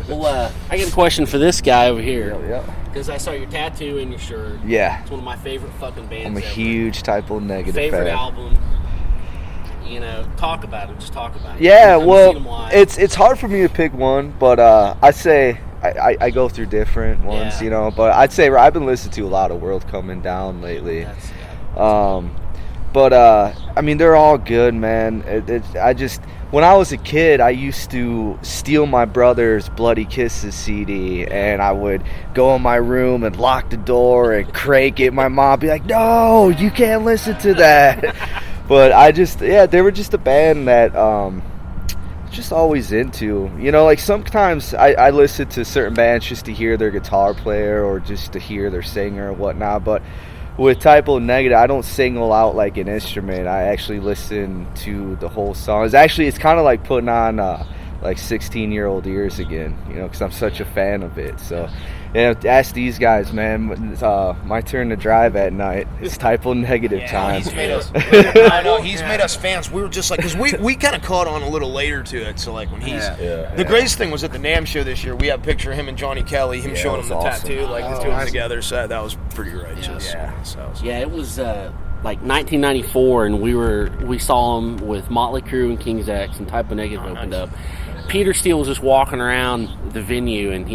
Well, I got a question for this guy over here. Yeah. Because I saw your tattoo and your shirt. Yeah. It's one of my favorite fucking bands I'm a ever. huge Typo Negative Favorite fan. album. Talk about it. Just talk about it. Yeah, I've seen well, them live. it's hard for me to pick one, but I say I go through different ones, Yeah. But I'd say I've been listening to a lot of World Coming Down lately. That's, But I mean, they're all good, man. When I was a kid, I used to steal my brother's Bloody Kisses CD, and I would go in my room and lock the door and crank it. My mom would be like, "No, you can't listen to that." But they were just a band that just always into. Like sometimes I listen to certain bands just to hear their guitar player or just to hear their singer and whatnot, but with Typo Negative, I don't single out like an instrument. I actually listen to the whole song. It's kind of like putting on like 16-year-old ears again, because I'm such a fan of it. So, ask these guys, man. It's my turn to drive at night. It's Typo Negative time. He's made us. I know he's made us fans. We were just like, because we kind of caught on a little later to it. So like when he's the greatest thing was at the NAMM show this year. We have a picture of him and Johnny Kelly, him showing him the awesome. tattoo, like the two of them together. So that was pretty righteous. Yeah, it was like 1994, and we saw him with Motley Crue and King's X, and Typo Negative opened up. Peter Steele was just walking around the venue, and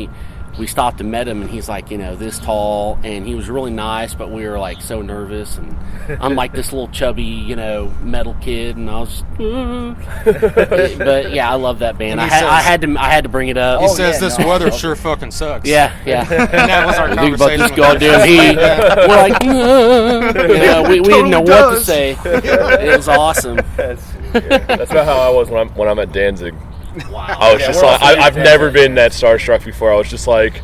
we stopped and met him, and he's like, this tall, and he was really nice, but we were like so nervous, and I'm like this little chubby, metal kid, and I was, but yeah, I love that band. I had to bring it up. He says this weather sure fucking sucks. Yeah. And that was our Think about conversation. this goddamn heat. We're like, we didn't know what to say. It was awesome. That's about how I was when I'm at Danzig. Wow. I was just like, I've never been that starstruck before. I was just like,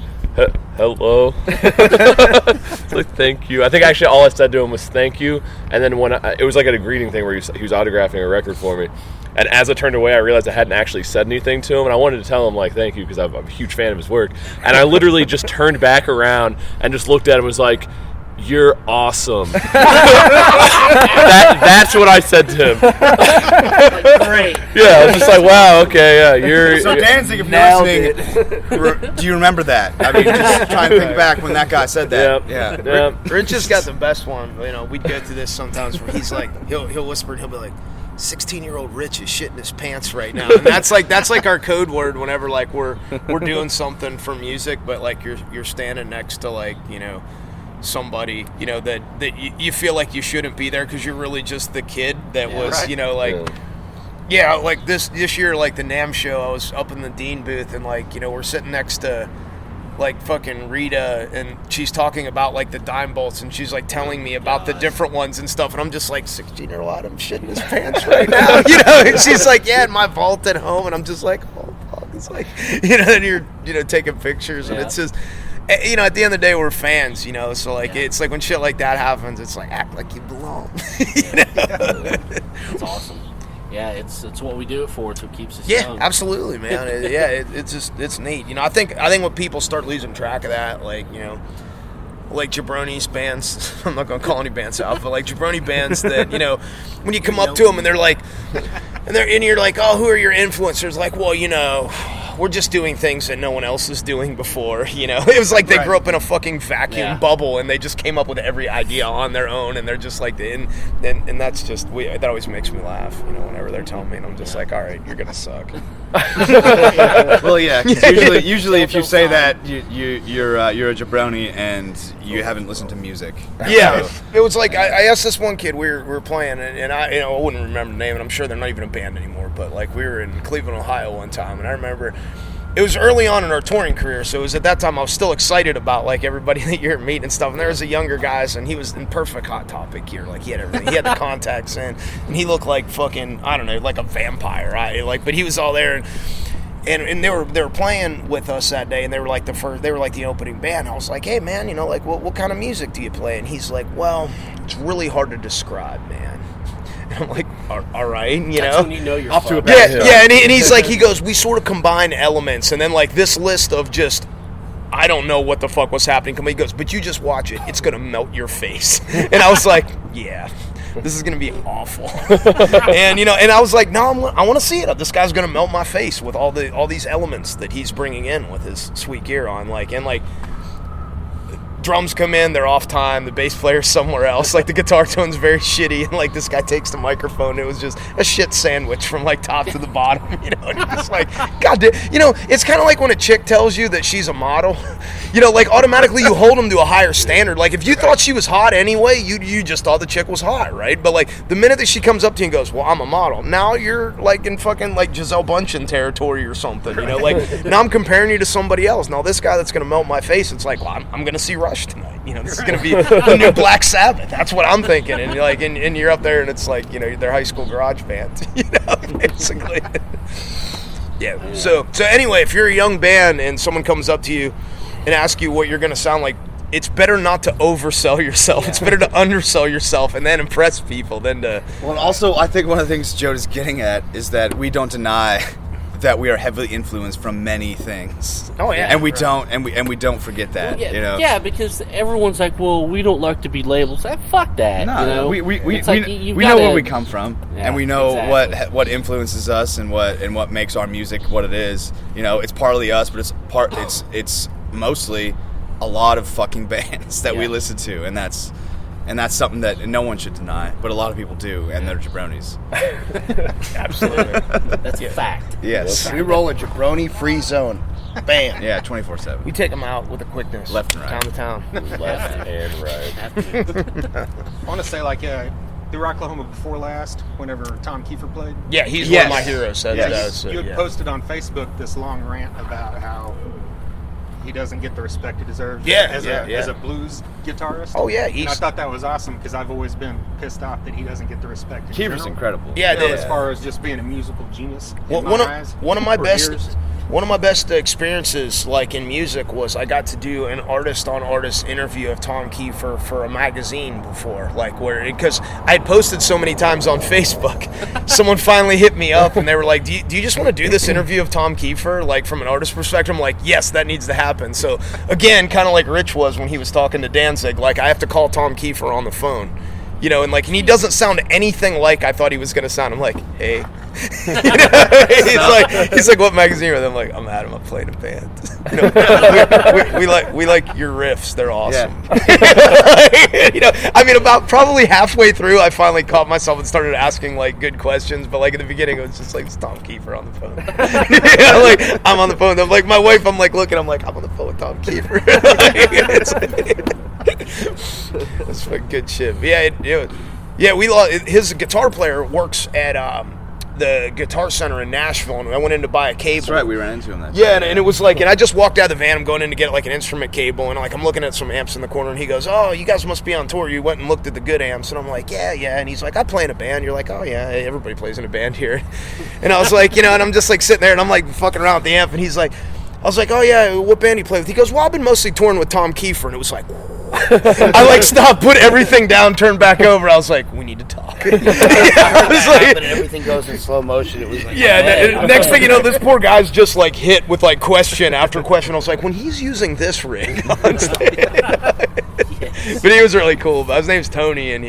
hello. It's like, thank you. I think actually all I said to him was thank you. And then when it was like at a greeting thing where he was autographing a record for me. And as I turned away, I realized I hadn't actually said anything to him. And I wanted to tell him, like, thank you, because I'm a huge fan of his work. And I literally just turned back around and just looked at him and was like, you're awesome. That's what I said to him. Great. Yeah, I was just like, wow, okay, yeah, you're... So Danzig, if you're listening, do you remember that? I mean, just try and think back when that guy said that. Yeah. Rich has got the best one. We'd go through this sometimes where he's like, he'll whisper and he'll be like, 16-year-old Rich is shitting his pants right now. And that's like our code word whenever like we're doing something for music, but like you're standing next to like, you know, somebody, you know, that you feel like you shouldn't be there because you're really just the kid that was, right. You know, like, yeah, like this year, like the NAMM show, I was up in the Dean booth and like, you know, we're sitting next to like fucking Rita and she's talking about like the dime bolts and she's like telling me about the different ones and stuff and I'm just like 16-year-old Adam shitting his pants right now, you know, and she's like, yeah, in my vault at home, and I'm just like, oh fuck, it's like, you know, and you're, you know, taking pictures and it's just, you know, at the end of the day we're fans, you know, so like it's like when shit like that happens, it's like act like you belong. You know? It's awesome. Yeah, it's what we do it for. It's what keeps us young. young. Yeah, absolutely, man. It's just, it's neat. You know, I think when people start losing track of that, like, you know, like Jabroni's bands, I'm not going to call any bands out, but like Jabroni bands that, you know, when you come up to them and they're like, and you're like, oh, who are your influencers? Like, well, you know, we're just doing things that no one else is doing before, you know. It was like they grew up in a fucking vacuum bubble and they just came up with every idea on their own and they're just like, and that's just, that always makes me laugh, you know, whenever they're telling me, and I'm just like, all right, you're going to suck. Well, yeah, 'cause usually if you say that, you're a jabroni and you haven't listened to music. Yeah, so. It was like, I asked this one kid, we were playing, and I, you know, I wouldn't remember the name, and I'm sure they're not even a band anymore, but like we were in Cleveland, Ohio one time, and I remember it was early on in our touring career, so it was at that time I was still excited about like everybody that you're meeting and stuff, and there was a younger guys, and he was in perfect Hot Topic gear, like he had everything, he had the contacts in, and he looked like fucking, I don't know, like a vampire, right? Like, but he was all there, and they were playing with us that day, and they were like the opening band. I was like, hey man, you know, like what kind of music do you play? And he's like, well, it's really hard to describe, man. And I'm like, all right, you know. When you know you're off to a bad hill. Yeah, and he's like, he goes, we sort of combine elements, and then like this list of just, I don't know what the fuck was happening. He goes, but you just watch it, it's gonna melt your face. And I was like, yeah. This is gonna be awful. And you know, and I was like, no, I want to see it. This guy's gonna melt my face with all these elements that he's bringing in with his sweet gear on, like, and like drums come in, they're off time, the bass player's somewhere else, like the guitar tone's very shitty, and like this guy takes the microphone, it was just a shit sandwich from like top to the bottom, you know, and you're just like, god damn, you know, it's kind of like when a chick tells you that she's a model, you know, like automatically you hold them to a higher standard. Like if you thought she was hot anyway, you just thought the chick was hot, right? But like the minute that she comes up to you and goes, well, I'm a model, now you're like in fucking like Giselle Bundchen territory or something, you know, like now I'm comparing you to somebody else. Now this guy that's gonna melt my face, it's like, well, I'm gonna see Rush tonight, you know, this is gonna be the new Black Sabbath. That's what I'm thinking. And you're like, and you're up there, and it's like, you know, their high school garage band, you know, basically. Yeah. So anyway, if you're a young band and someone comes up to you and asks you what you're gonna sound like, it's better not to oversell yourself. Yeah. It's better to undersell yourself and then impress people than to. Well, and also I think one of the things Joad is getting at is that we don't deny that we are heavily influenced from many things. Oh yeah, and we don't forget that. Well, yeah, you know? Yeah, because everyone's like, well, we don't like to be labeled. Fuck that. No, you know? we know where we come from, and we know what influences us and what makes our music what it is. You know, it's partly us, but it's mostly a lot of fucking bands that we listen to, and that's something that no one should deny, but a lot of people do, and they're jabronis. Absolutely. That's a fact. Yes. We roll a jabroni-free zone. Bam. Yeah, 24/7. We take them out with a quickness. Left and right. Town to town. Left and right. I want to say, like, the Rocklahoma Before Last, whenever Tom Keifer played. Yeah, he's one of my heroes. You had posted on Facebook this long rant about how he doesn't get the respect he deserves as a blues guitarist. Oh yeah, and I thought that was awesome because I've always been pissed off that he doesn't get the respect. Keifer's incredible. Yeah, as far as just being a musical genius. Well, one of my best experiences, like in music, was I got to do an artist-on-artist interview of Tom Keifer for a magazine before, like because I had posted so many times on Facebook. Someone finally hit me up and they were like, "Do you just want to do this interview of Tom Keifer, like from an artist perspective?" I'm like, "Yes, that needs to happen." So again, kind of like Rich was when he was talking to Danzig, like I have to call Tom Keifer on the phone, you know, and he doesn't sound anything like I thought he was going to sound. I'm like, "Hey, he's like, what magazine are they? I'm like, I'm Adam. I play in a band. We like your riffs. They're awesome. Yeah. About probably halfway through, I finally caught myself and started asking like good questions. But like at the beginning, it was just like, it's Tom Keifer on the phone. I'm on the phone. I'm like, my wife. I'm like looking. I'm like, I'm on the phone with Tom Keifer. That's fucking good shit. But his guitar player works at the Guitar Center in Nashville, and I went in to buy a cable. That's right, we ran into him that time. And it was like, and I just walked out of the van, I'm going in to get like an instrument cable, and like I'm looking at some amps in the corner, and he goes, oh, you guys must be on tour. You went and looked at the good amps. And I'm like, yeah. And he's like, I play in a band. You're like, oh yeah, everybody plays in a band here. And I was like, and I'm just like sitting there, and I'm like fucking around with the amp, and he's like, I was like, oh yeah, what band do you play with? He goes, well, I've been mostly touring with Tom Keifer. And it was like, I like stopped, put everything down, turned back over. I was like, we need to talk. And everything goes in slow motion. It was like, next thing you know, this poor guy's just like hit with like question after question. I was like, when he's using this rig on stage. But he was really cool. His name's Tony, and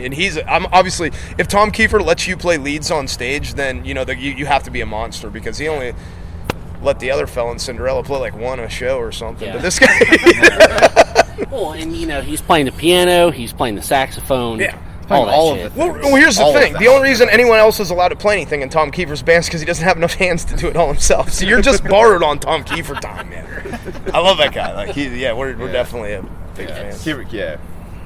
I'm obviously, if Tom Keifer lets you play leads on stage, then you have to be a monster, because he only let the other fella in Cinderella play like one a show or something. But this guy. Well, and he's playing the piano, he's playing the saxophone. Yeah. All of it. Well, here's the thing. The only reason anyone else is allowed to play anything in Tom Keifer's band is because he doesn't have enough hands to do it all himself. So you're just borrowed on Tom Keifer time, man. I love that guy. Like we're definitely a big fan.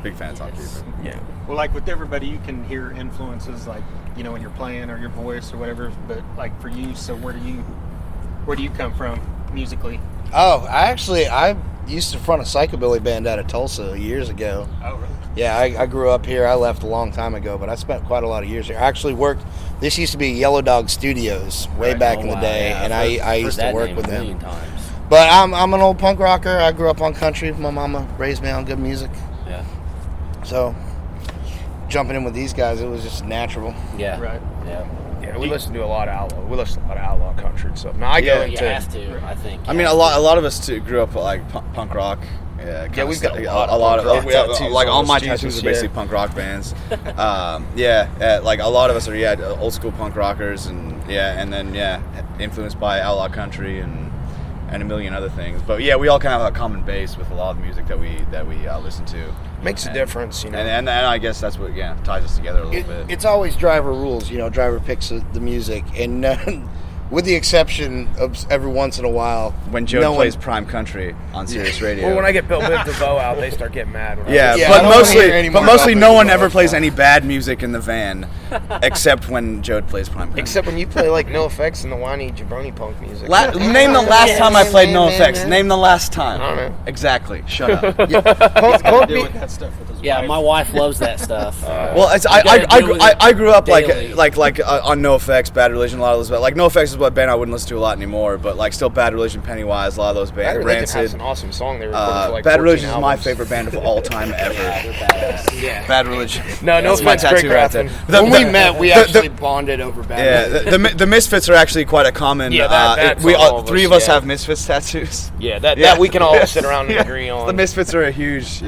Big fan of Tom Keifer. Yeah. Well, like with everybody, you can hear influences, like when you're playing or your voice or whatever. But like for you, so where do you come from musically? Oh, I used to front a psychobilly band out of Tulsa years ago. Oh, really? Yeah, I grew up here. I left a long time ago, but I spent quite a lot of years here. I actually worked. This used to be Yellow Dog Studios way back in the day, and I used to work with them. Times. But I'm an old punk rocker. I grew up on country. My mama raised me on good music. Yeah. So jumping in with these guys, it was just natural. Yeah. Right. Yeah. Yeah, we listen to a lot of outlaw. We listen to a lot of outlaw country and stuff. Now I go into. You have to, I think. I mean, a lot of us too grew up like punk rock. Yeah, we've got a lot of we have, like all my tattoos are basically punk rock bands. Like a lot of us are old school punk rockers, and then influenced by outlaw country and a million other things. But we all kind of have a common base with a lot of the music that we listen to. Makes a difference, And I guess that's what ties us together a little bit. It's always driver rules, Driver picks the music, and with the exception of every once in a while when Joad plays Prime Country on Sirius Radio. Well, when I get Bill Big Devoe out, they start getting mad. But mostly no one ever plays any bad music in the van, except when Joad plays Prime Country. Except when you play like No Effects and the whiny jabroni punk music. Name the last time I played No Effects. Name the last time. I don't know. Exactly. Shut up. My wife loves that stuff. I grew up like on No Effects, Bad Religion, a lot of those. Like No Effects is what band I wouldn't listen to a lot anymore, but like still Bad Religion, Pennywise, a lot of those bands. Bad Religion Rancid has an awesome song they recorded for like Bad Religion albums. is my favorite band of all time ever. Yeah. Bad Religion. No Offense, Greg Graffin. When we met, we actually bonded over Bad Religion. The Misfits are actually quite a common. Three of us have Misfits tattoos. Yeah, that we can all sit around and agree on. The Misfits are a huge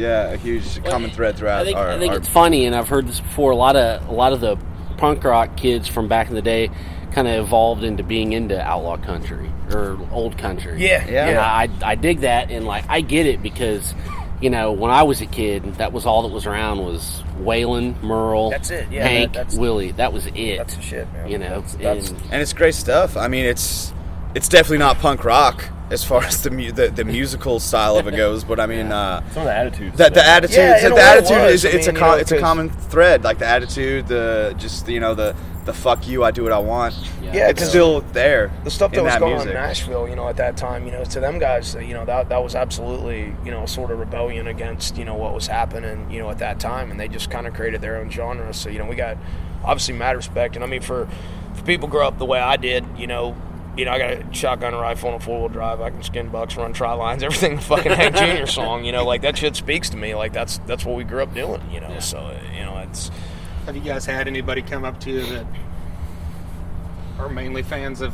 common thread throughout. I think it's funny, and I've heard this before. A lot of the punk rock kids from back in the day kind of evolved into being into outlaw country or old country. And I dig that, and like I get it because when I was a kid, that was all that was around was Waylon, Merle, that's it. Hank, Willie. That was it. That's the shit, man. And it's great stuff. I mean, it's definitely not punk rock as far as the musical style of it goes, but I mean, some of the attitudes. The attitude is a common thread. Like the attitude, the fuck you, I do what I want. Yeah, it's still there. The stuff that was going on music. in Nashville, at that time, to them guys, that was absolutely, sort of rebellion against, what was happening, at that time, and they just kind of created their own genre. So, we got obviously mad respect, and I mean for people grow up the way I did, I got a shotgun rifle and a four-wheel drive. I can skin bucks, run tri-lines, everything the fucking Hank Jr. song. Like that shit speaks to me. Like that's what we grew up doing. So it's. Have you guys had anybody come up to you that are mainly fans of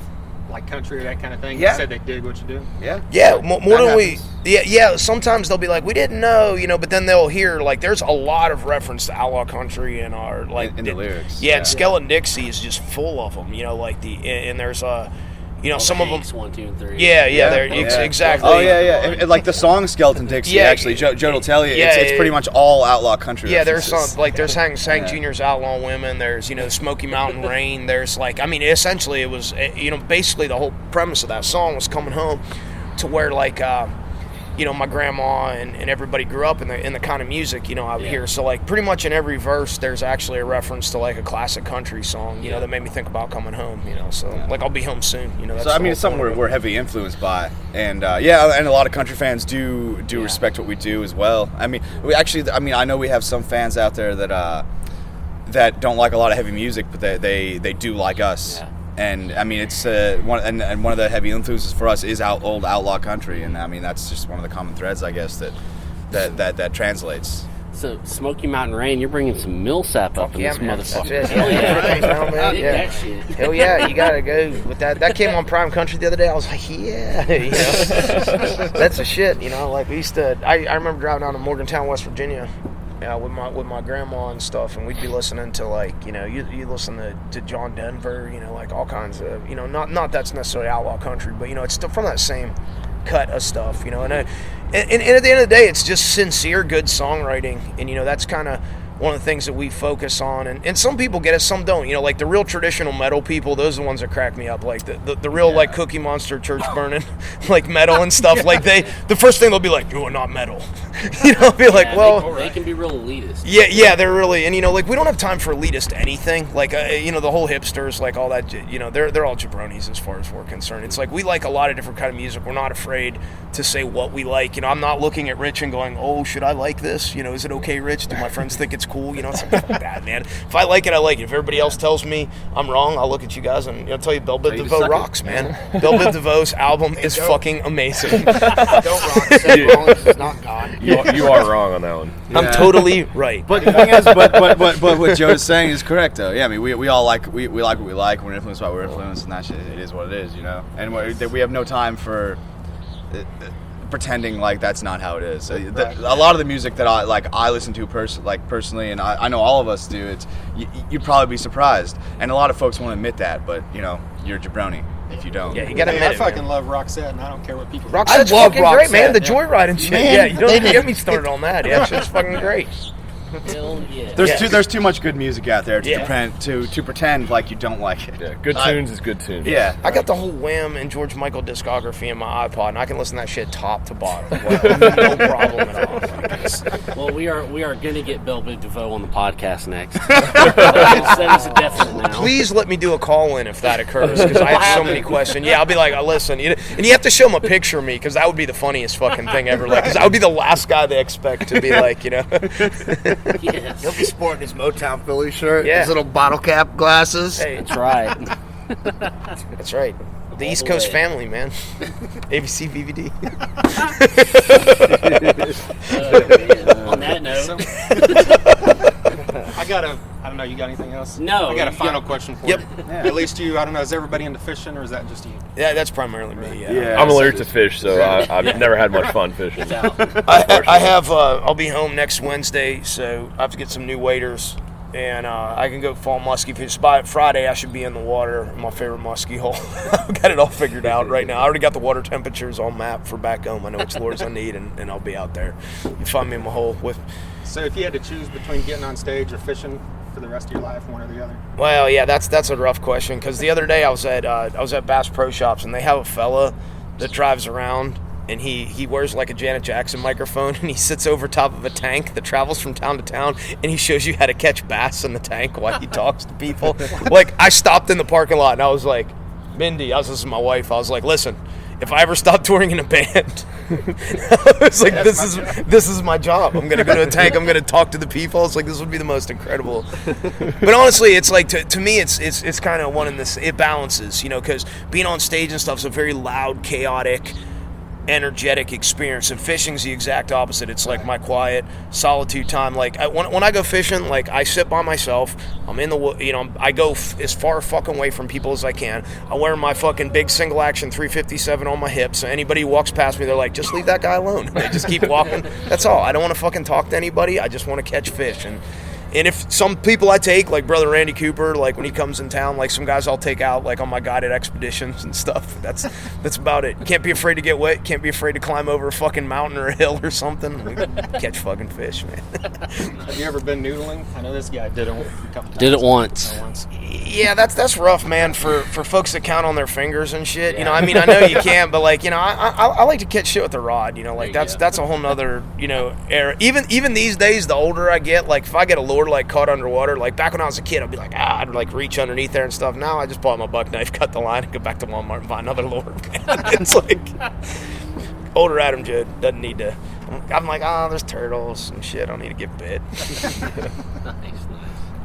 like country or that kind of thing, Yeah. you said they dig what you do. Yeah, more than happens. Yeah. Sometimes they'll be like, we didn't know, but then they'll hear like there's a lot of reference to outlaw country in our like in the lyrics. Yeah, and Skeleton Dixie is just full of them. Like and there's some of them. 1, 2, and 3. Exactly. Oh yeah. And like the song Skeleton Dixie. Yeah, actually, Joad will tell you. yeah, it's pretty much all outlaw country. Yeah, there's references. some like there's Hank Jr.'s Outlaw Women. There's Smoky Mountain Rain. There's essentially it was basically the whole premise of that song was coming home to where like my grandma and everybody grew up in the kind of music out here. So like pretty much in every verse there's actually a reference to like a classic country song that made me think about coming home. So like I'll be home soon. That's So I mean, it's something we're heavily influenced by, and and a lot of country fans do respect what we do as well. I mean, I know we have some fans out there that don't like a lot of heavy music, but they do like us. Yeah. And I mean, it's one of the heavy influences for us is old outlaw country, and I mean that's just one of the common threads, I guess, that translates. So Smoky Mountain Rain, you're bringing some Milsap up in this man. motherfucker. That's it. Hell Yeah. Dig that shit. Hell yeah, you gotta go with that. That came on Prime Country the other day. I was like, yeah, that's the shit. Like we used to. I remember driving down to Morgantown, West Virginia. With my grandma and stuff, and we'd be listening to like you listen to John Denver, like all kinds of not that's necessarily outlaw country, but it's still from that same cut of stuff, and at the end of the day, it's just sincere good songwriting, and that's kind of one of the things that we focus on, and some people get it, some don't. Like the real traditional metal people, those are the ones that crack me up. Like the real like Cookie Monster church burning like metal and stuff. Like the first thing they'll be like, "You're not metal," I'll be like, well, they can be real elitist. Yeah, they're really, and like we don't have time for elitist anything. Like the whole hipsters, like all that. They're all jabronis as far as we're concerned. It's like we like a lot of different kind of music. We're not afraid to say what we like. I'm not looking at Rich and going, "Oh, should I like this? Is it okay, Rich? Do my friends think it's cool?" It's like that, man. If I like it, I like it. If everybody else tells me I'm wrong, I'll look at you guys and I'll tell you Belle Biv DeVoe rocks, man. Belle Biv DeVoe's album is fucking amazing. Don't rock. Seth Rollins is not God. You are wrong on that one. I'm totally right. But the thing is, but what Joe is saying is correct, though. Yeah, I mean, we all like we like what we like. We're influenced by what we're influenced, and that shit, it is what it is, And we have no time for pretending like that's not how it is. A lot of the music that I listen to personally, and I know all of us do. You'd probably be surprised, and a lot of folks won't admit that. But you're a jabroni if you don't. Yeah, you gotta admit I it, fucking man. love Roxette, and I don't care what people. Roxette's fucking great, man. The Joyride and shit. Yeah, you don't get me started on that. Yeah, shit's fucking great. Hell yeah. There's too much good music out there Yeah. to pretend like you don't like it. Yeah, good tunes is good tunes. Yeah. I got the whole Wham and George Michael discography in my iPod, and I can listen to that shit top to bottom. No problem at all. Well, we are gonna get Belle Biv DeVoe on the podcast next. That is a definite now. Please let me do a call-in if that occurs, because I have so many questions. Yeah, I'll be like, listen, and you have to show them a picture of me, because that would be the funniest fucking thing ever. Like, because I would be the last guy they expect to be like, Yes. He'll be sporting his Motown Philly shirt, Yeah. his little bottle cap glasses. Hey, That's right. that's right. The East the Coast way. family, man. ABC VVD. On that note, I don't know, you got anything else? No, I got a you final question for Yep. you. At least you, I don't know, is everybody into fishing or is that just you? Yeah, that's primarily me. Yeah. Yeah. I'm allergic to fish, so I've never had much fun fishing. it's out. I have. I'll be home next Wednesday, so I have to get some new waders, and I can go fall muskie fish. By Friday, I should be in the water in my favorite muskie hole. I've got it all figured out right now. I already got the water temperatures on map for back home. I know which lures I need, and I'll be out there. You find me in my hole with. So if you had to choose between getting on stage or fishing for the rest of your life, one or the other? Well, yeah, that's a rough question, because the other day I was at Bass Pro Shops, and they have a fella that drives around, and he wears like a Janet Jackson microphone, and he sits over top of a tank that travels from town to town, and he shows you how to catch bass in the tank while he talks to people. Like, I stopped in the parking lot, and I was like, Mindy, this is my wife, I was like, listen, if I ever stop touring in a band, I was like, this is my job. I'm gonna go to a tank. I'm gonna talk to the people. It's like, this would be the most incredible. But honestly, it's like to me, it's kind of one in this. It balances, because being on stage and stuff is a very loud, chaotic, energetic experience, and fishing's the exact opposite. It's like my quiet solitude time. Like when I go fishing, like I sit by myself. I'm in the I go as far fucking away from people as I can. I wear my fucking big single action 357 on my hips, so anybody who walks past me, they're like, just leave that guy alone. They just keep walking. That's all. I don't want to fucking talk to anybody. I just want to catch fish. And if some people I take, like Brother Randy Cooper, like when he comes in town, like some guys I'll take out like on my guided expeditions and stuff. That's about it. Can't be afraid to get wet. Can't be afraid to climb over a fucking mountain or a hill or something. We catch fucking fish, man. Have you ever been noodling? I know this guy did it a couple times. Did it once. Yeah, that's rough, man, for folks that count on their fingers and shit. Yeah. I mean, I know you can't, but like, I like to catch shit with the rod. Like that's a whole nother, era. Even these days, the older I get, like if I get a lure like caught underwater, like back when I was a kid, I'd be like, I'd like reach underneath there and stuff. Now I just pull out my buck knife, cut the line, and go back to Walmart and buy another lure. It's like older Adam Joad doesn't need to. I'm like, there's turtles and shit. I don't need to get bit. Nice.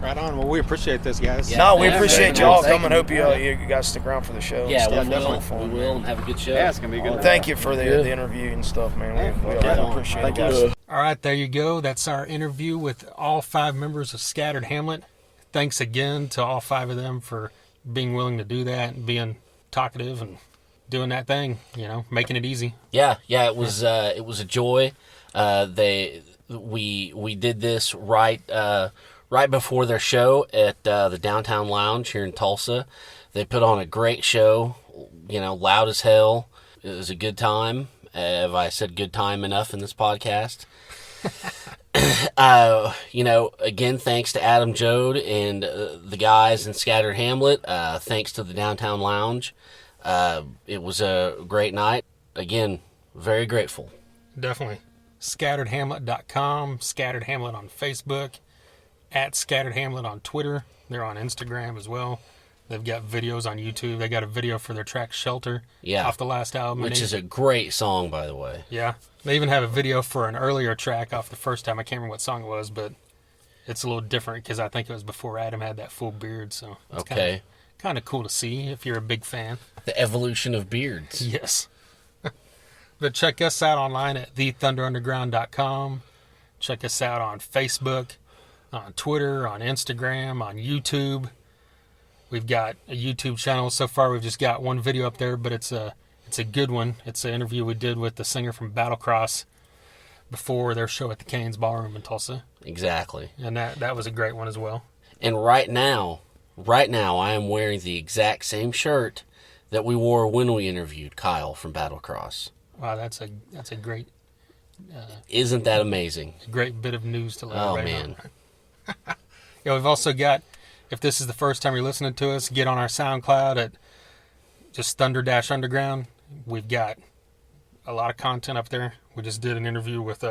Right on. Well, we appreciate this, guys. Yeah, no, we appreciate y'all coming. Hope you guys stick around for the show. Yeah, we will, and have a good show. Yeah, it's gonna be good. Thank you for the interview and stuff, man. We appreciate it, guys. All right, there you go. That's our interview with all 5 members of Scattered Hamlet. Thanks again to all 5 of them for being willing to do that and being talkative and doing that thing, making it easy. Yeah, it was a joy. We did this right before their show at the Downtown Lounge here in Tulsa. They put on a great show, loud as hell. It was a good time. Have I said good time enough in this podcast? Again, thanks to Adam Joad and the guys in Scattered Hamlet. Thanks to the Downtown Lounge. It was a great night. Again, very grateful. Definitely. ScatteredHamlet.com, Scattered Hamlet on Facebook, at Scattered Hamlet on Twitter. They're on Instagram as well. They've got videos on YouTube. They got a video for their track Shelter off the last album. Which is a great song, by the way. Yeah. They even have a video for an earlier track off the first time. I can't remember what song it was, but it's a little different because I think it was before Adam had that full beard. So it's kind of cool to see if you're a big fan. The evolution of beards. Yes. But check us out online at thethunderunderground.com. Check us out on Facebook, on Twitter, on Instagram, on YouTube. We've got a YouTube channel. So far, we've just got one video up there, but it's a good one. It's an interview we did with the singer from Battlecross before their show at the Canes Ballroom in Tulsa. Exactly. And that was a great one as well. And right now, I am wearing the exact same shirt that we wore when we interviewed Kyle from Battlecross. Wow, that's a great... Isn't that amazing? A great bit of news to learn. Oh, man. We've also got... If this is the first time you're listening to us, get on our SoundCloud at just Thunder-Underground. We've got a lot of content up there. We just did an interview with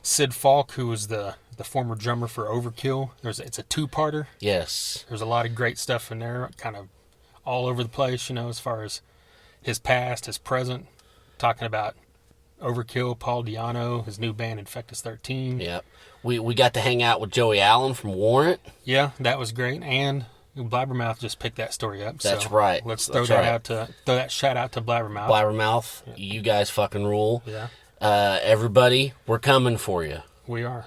Sid Falk, who was the former drummer for Overkill. It's a 2-parter. Yes. There's a lot of great stuff in there, kind of all over the place, as far as his past, his present, talking about Overkill, Paul Diano, his new band Infectus 13. Yep. We got to hang out with Joey Allen from Warrant. Yeah, that was great. And Blabbermouth just picked that story up. That's right. Let's throw that shout out to Blabbermouth. Blabbermouth, you guys fucking rule. Yeah. Everybody, we're coming for you. We are.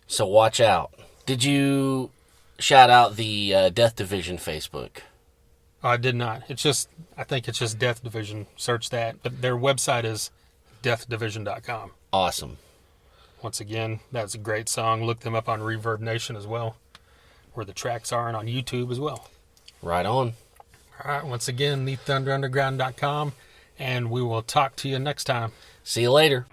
So watch out. Did you shout out the Death Division Facebook? I did not. I think it's just Death Division. Search that. But their website is deathdivision.com. Awesome. Once again, that's a great song. Look them up on Reverb Nation as well, where the tracks are, and on YouTube as well. Right on. All right, once again, thethunderunderground.com, and we will talk to you next time. See you later.